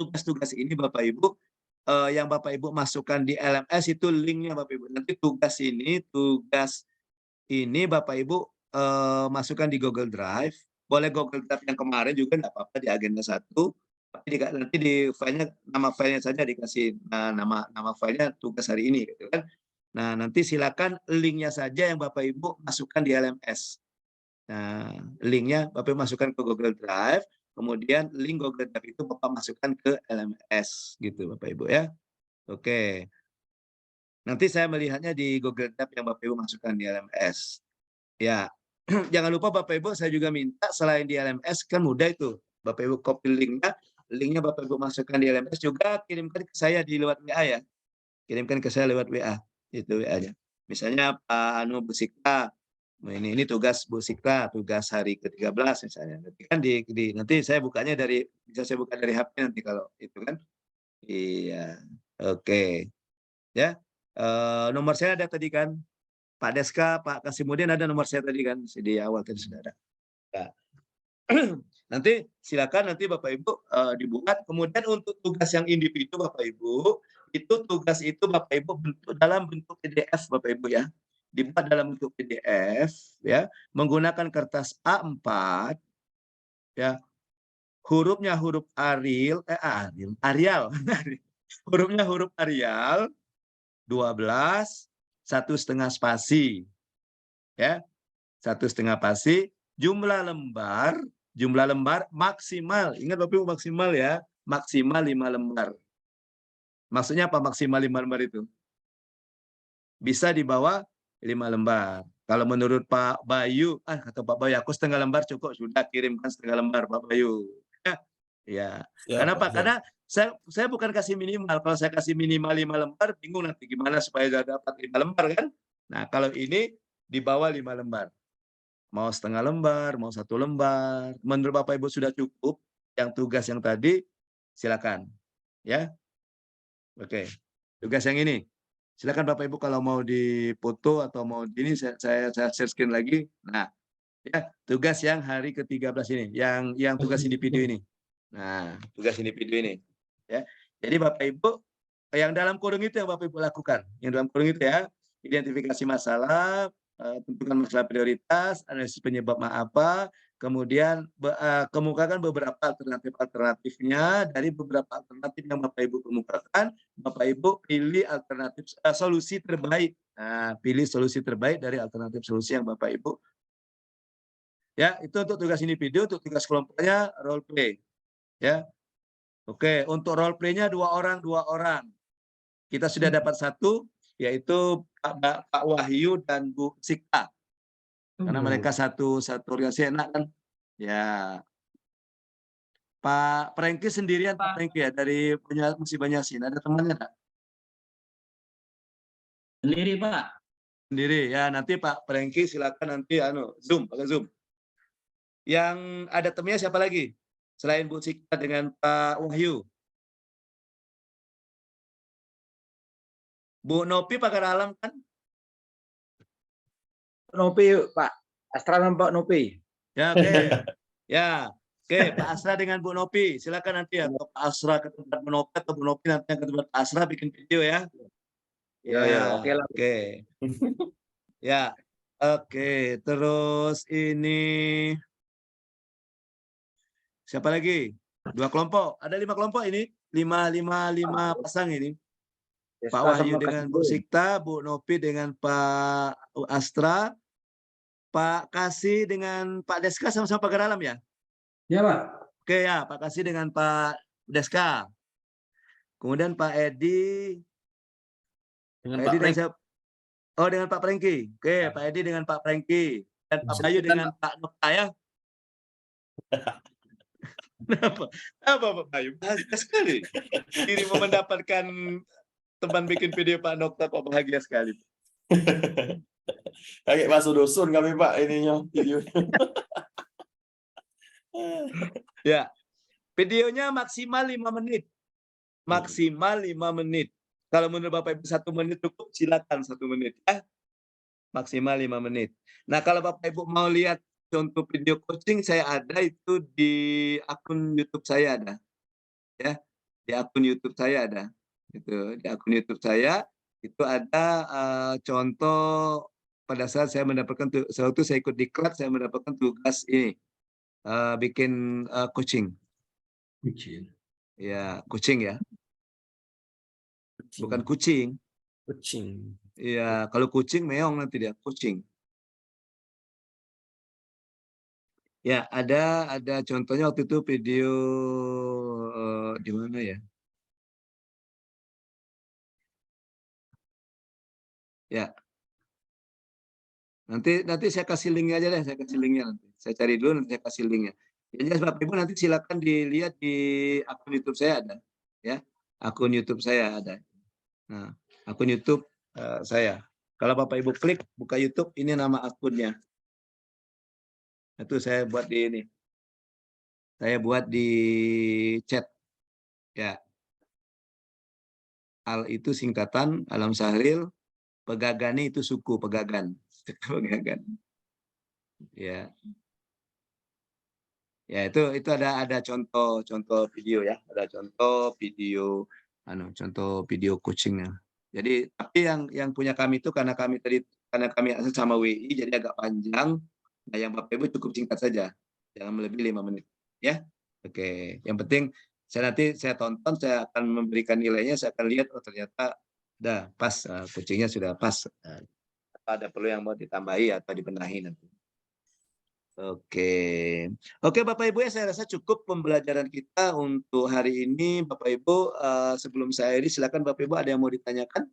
tugas-tugas ini Bapak Ibu, yang Bapak Ibu masukkan di LMS itu linknya Bapak Ibu. Nanti tugas ini Bapak Ibu masukkan di Google Drive. Boleh Google Drive yang kemarin juga nggak apa-apa di agenda 1. Tapi nanti di filenya, nama filenya saja dikasih nama filenya tugas hari ini, gitu kan. Nah, nanti silakan linknya saja yang Bapak Ibu masukkan di LMS. Nah, linknya Bapak masukkan ke Google Drive, kemudian link Google Drive itu Bapak masukkan ke LMS, gitu Bapak Ibu ya. Oke. Nanti saya melihatnya di Google Drive yang Bapak Ibu masukkan di LMS. Ya, jangan lupa Bapak Ibu saya juga minta selain di LMS kan mudah itu. Bapak Ibu copy linknya Bapak Ibu masukkan di LMS juga kirimkan ke saya di lewat WA ya. Kirimkan ke saya lewat WA. itu aja. Misalnya Pak Anu Bu Sikta, ini tugas Bu Sikta, tugas hari ke-13 misalnya. Nanti kan nanti saya bukanya bisa saya buka dari HP nanti kalau itu kan. Iya. Oke. Ya. Nomor saya ada tadi kan. Pak Deska, Pak Kasimuddin ada nomor saya tadi kan di awal tadi sudah ada. Nah. Nanti silakan nanti Bapak Ibu dibuat. Kemudian untuk tugas yang individu Bapak Ibu, tugas itu Bapak Ibu dalam bentuk PDF Bapak Ibu ya. Dibuat dalam bentuk PDF ya, menggunakan kertas A4 ya. Hurufnya huruf Arial. Hurufnya huruf Arial 12, 1,5 spasi. Ya. 1,5 spasi, jumlah lembar maksimal. Ingat Bapak Ibu maksimal ya, maksimal 5 lembar. Maksudnya apa maksimal 5 lembar itu? Bisa di bawah 5 lembar. Kalau menurut Pak Bayu, kata Pak Bayu, aku setengah lembar cukup, sudah kirimkan setengah lembar Pak Bayu. Ya. Kenapa? Karena saya bukan kasih minimal. Kalau saya kasih minimal 5 lembar, bingung nanti gimana supaya dapat 5 lembar kan? Nah, kalau ini di bawah 5 lembar. Mau setengah lembar, mau 1 lembar. Menurut Bapak Ibu sudah cukup yang tugas yang tadi, silakan. Ya. Oke. Tugas yang ini. Silakan Bapak Ibu kalau mau dipoto atau mau ini saya share screen lagi. Nah, ya, tugas yang hari ke-13 ini, yang tugas individu ini. Nah, tugas individu ini. Ya. Jadi Bapak Ibu yang dalam kurung itu yang Bapak Ibu lakukan. Yang dalam kurung itu ya, identifikasi masalah, tentukan masalah prioritas, analisis penyebab apa, kemudian kemukakan beberapa alternatifnya. Dari beberapa alternatif yang Bapak Ibu kemukakan, Bapak Ibu pilih alternatif solusi terbaik. Nah, pilih solusi terbaik dari alternatif solusi yang Bapak Ibu. Ya, itu untuk tugas individu. Untuk tugas kelompoknya role play. Ya, oke. Untuk role play-nya 2 orang. Kita sudah dapat 1. Yaitu Pak Wahyu dan Bu Sikta. Karena mereka satu organisasi enak kan. Ya. Pak Prengki sendirian Pak Prengki ya dari Musi Banyasin. Ada temannya enggak? Sendiri Pak. Sendiri ya. Nanti Pak Prengki silakan nanti Zoom, pakai Zoom. Yang ada temannya siapa lagi? Selain Bu Sikta dengan Pak Wahyu. Bu Nopi pakai alam kan? Nopi Pak Astra dan Pak Nopi. Ya oke. Ya oke Pak Asra dengan Bu Nopi. Silakan nanti ya Pak Asra ke tempat Bu Nopi atau Bu Nopi nanti yang ke tempat Pak Asra bikin video ya. Ya oke lah. Oke. Ya oke. Terus ini siapa lagi? 2 kelompok. Ada 5 kelompok ini. 5 pasang ini. Pak Wahyu dengan Bu Sikta, Bu Nopi dengan Pak Astra, Pak Kasih dengan Pak Deska sama-sama pagar alam ya? Ya Pak. Oke ya, Pak Kasih dengan Pak Deska. Kemudian Pak Edi dengan Pak Prengki. dengan Pak Prengki. Oke, Pak Edi dengan Pak Prengki. Dan Pak Bayu dengan Pak Nokta ya. Apa Pak Bayu? Bahagia sekali. Dirimu mendapatkan teman bikin video Pak Nokta kok bahagia sekali. Kayak masuk dusun kami Pak ininya videonya. Ya. Videonya maksimal 5 menit. Maksimal 5 menit. Kalau menurut Bapak Ibu 1 menit cukup, silakan 1 menit ya. Maksimal 5 menit. Nah, kalau Bapak Ibu mau lihat contoh video coaching saya ada itu di akun YouTube saya ada. Ya. Di akun YouTube saya ada. Itu di akun YouTube saya itu ada contoh pada saat saya mendapatkan waktu saya ikut diklat saya mendapatkan tugas ini bikin coaching. Ya, coaching ya. Bukan kucing. Kucing. Iya, kalau kucing meong nanti dia coaching. Ya, ada contohnya waktu itu video di mana ya? Ya. Nanti saya kasih linknya aja deh, saya kasih linknya nanti. Saya cari dulu nanti saya kasih linknya. Jadi Bapak Ibu nanti silakan dilihat di akun YouTube saya ada, ya. Akun YouTube saya ada. Nah, akun YouTube saya. Kalau Bapak Ibu klik buka YouTube, ini nama akunnya. Itu saya buat di ini. Saya buat di chat. Ya. Al itu singkatan, Alam Sahril, Pegagani itu suku, Pegagan. Pegagan. Ya. Ya, itu ada contoh video ya. Ada contoh video coachingnya. Jadi tapi yang punya kami itu karena kami asal sama WI jadi agak panjang. Nah, yang Bapak Ibu cukup singkat saja. Jangan melebihi 5 menit. Ya. Oke, yang penting saya tonton, saya akan memberikan nilainya, saya akan lihat oh ternyata udah pas, coachingnya sudah pas. Ada perlu yang mau ditambahi atau dibenahi nanti. Oke, Bapak Ibu ya, saya rasa cukup pembelajaran kita untuk hari ini. Bapak Ibu, sebelum saya ini silakan Bapak Ibu ada yang mau ditanyakan?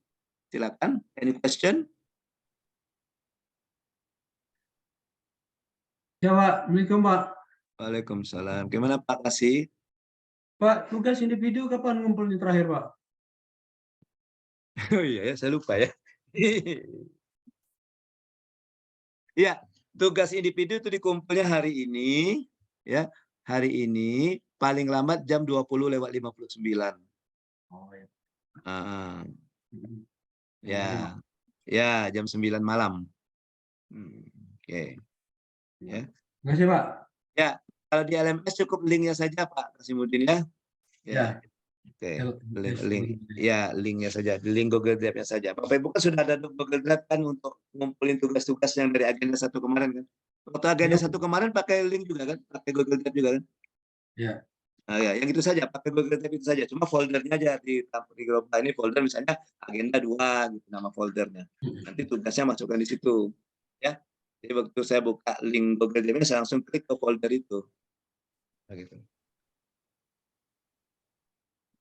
Silakan. Any question? Ya Pak, Assalamualaikum Pak. Waalaikumsalam. Gimana Pak Kasih? Pak, tugas individu kapan ngumpulnya terakhir Pak? Oh iya ya, saya lupa ya. Iya. Tugas individu itu dikumpulnya hari ini, ya. Hari ini paling lambat jam 20:59. Oh ya. Ya, jam 9 malam. Oke. Ya. Terima kasih Pak. Ya, kalau di LMS cukup linknya saja Pak Kasimuddin ya. Ya. Oke, linknya saja, di link Google Drive-nya saja. Bapak Ibu kan sudah ada Google Drive kan untuk ngumpulin tugas-tugas yang dari agenda 1 kemarin kan. Waktu agenda 1 kemarin pakai link juga kan, pakai Google Drive juga kan. Ya. Nah, ya, yang itu saja, pakai Google Drive itu saja. Cuma foldernya aja di grup ini folder misalnya agenda 2 gitu nama foldernya. Nanti tugasnya masukkan di situ. Ya. Jadi waktu saya buka link Google Drive-nya saya langsung klik ke folder itu. Nah, gitu.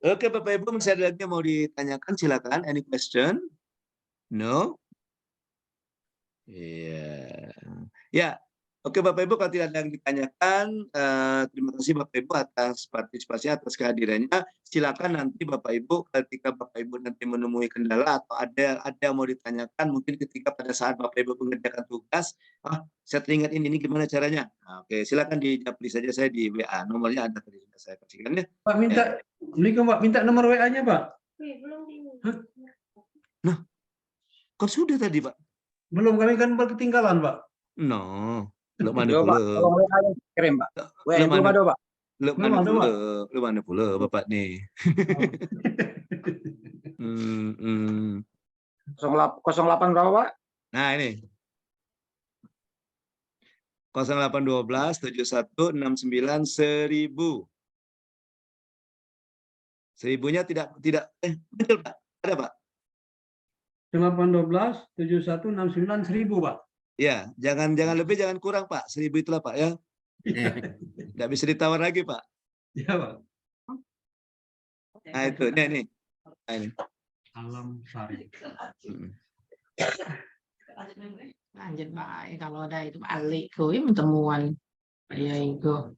Oke, Bapak Ibu, masih ada lagi yang mau ditanyakan, silakan. Any question? No? Iya. Ya. Oke, Bapak Ibu, kalau tidak ada yang ditanyakan, terima kasih Bapak Ibu atas partisipasi, atas kehadirannya. Silakan nanti Bapak Ibu, ketika Bapak Ibu nanti menemui kendala atau ada yang mau ditanyakan, mungkin ketika pada saat Bapak Ibu mengerjakan tugas, saya teringat ini gimana caranya? Nah, oke, silakan dijapri saja saya di WA. Nomornya ada tadi sudah saya kasihkan ya. Pak minta nomor WA-nya Pak. Nah, kan sudah tadi Pak. Belum, kami kan ketinggalan Pak. No. Belum ada pula. Kirim Pak. Belum ada Pak. Belum ada pula Bapak nih. 08 berapa Pak? Nah ini. 0812 71 69 1000. 1000-nya tidak betul Pak. Ada Pak. 0812 71 69 1000 Pak. Ya, jangan lebih, jangan kurang Pak. 1000 itulah Pak ya. Tidak bisa ditawar lagi Pak. Iya Pak. Nah itu, ini. Nah, ini. Alam Sari. Lanjut Pak, kalau ada itu balik ke temuan. Ya itu.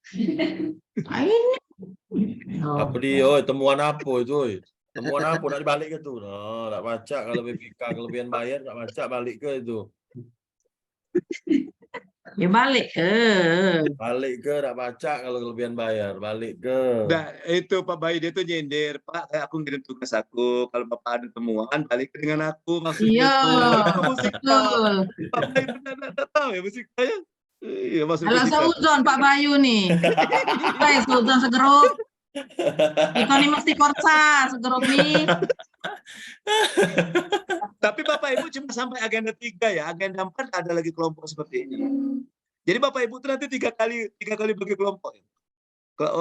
Apa dia? Temuan apa itu? Temuan apa nak dibalik ke tu? Nah, tak baca kalau BPK kelebihan bayar, tak baca balik ke itu. Ya balik tak baca kalau kelebihan bayar, balik ke. Nah, itu Pak Bayi dia tuh nyindir, Pak, aku ngirim tugas aku, kalau Bapak ada temuan balik dengan aku maksudnya. Iya, betul. Pak Bayi benar tahu ya musiknya. Iya, maksudnya. Halo Sauzon Pak Bayu nih. Baik Sauzon segerup. Ikoni mesti korsa segerup nih. Tapi Bapak Ibu cuma sampai agenda 3 ya, agenda 4 ada lagi kelompok seperti ini. Jadi Bapak Ibu itu nanti 3 kali bagi kelompok.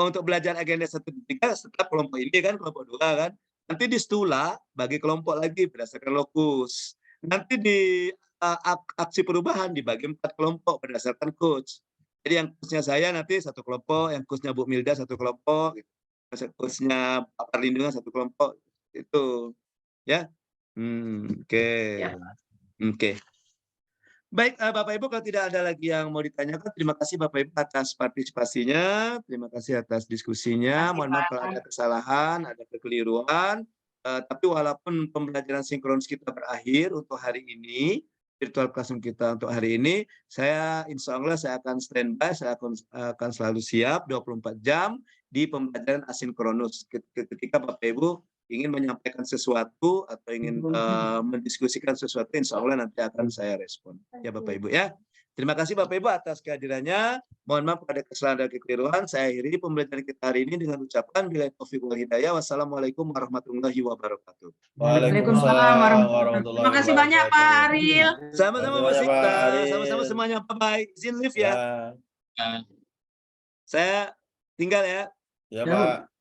Untuk belajar agenda 1 dan 3 setelah kelompok ini kan, kelompok 2 kan. Nanti di Stula bagi kelompok lagi berdasarkan lokus. Nanti di aksi perubahan dibagi 4 kelompok berdasarkan coach. Jadi yang coachnya saya nanti 1 kelompok, yang coachnya Bu Milda 1 kelompok, gitu. Coachnya Pak Perlindungan 1 kelompok itu. Ya. Oke. Baik, Bapak Ibu, kalau tidak ada lagi yang mau ditanyakan, terima kasih Bapak Ibu atas partisipasinya, terima kasih atas diskusinya. Mohon maaf kalau ada kesalahan, ada kekeliruan. Tapi walaupun pembelajaran sinkronus kita berakhir untuk hari ini, virtual classroom kita untuk hari ini, insya Allah saya akan standby, saya akan selalu siap 24 jam di pembelajaran asinkronus. Ketika Bapak Ibu ingin menyampaikan sesuatu atau ingin mendiskusikan sesuatu, insya Allah nanti akan saya respon. Ya Bapak Ibu ya. Terima kasih Bapak Ibu atas kehadirannya. Mohon maaf pada kesalahan dan kekeliruan. Saya akhiri pembelajaran kita hari ini dengan ucapan billahi taufiq wal hidayah. Wassalamualaikum warahmatullahi wabarakatuh. Waalaikumsalam warahmatullahi wabarakatuh. Terima kasih banyak Pak Ariel. Sama-sama Mbak Sita. Sama-sama semuanya. Bye-bye. Izin live ya. Saya tinggal ya. Ya Pak.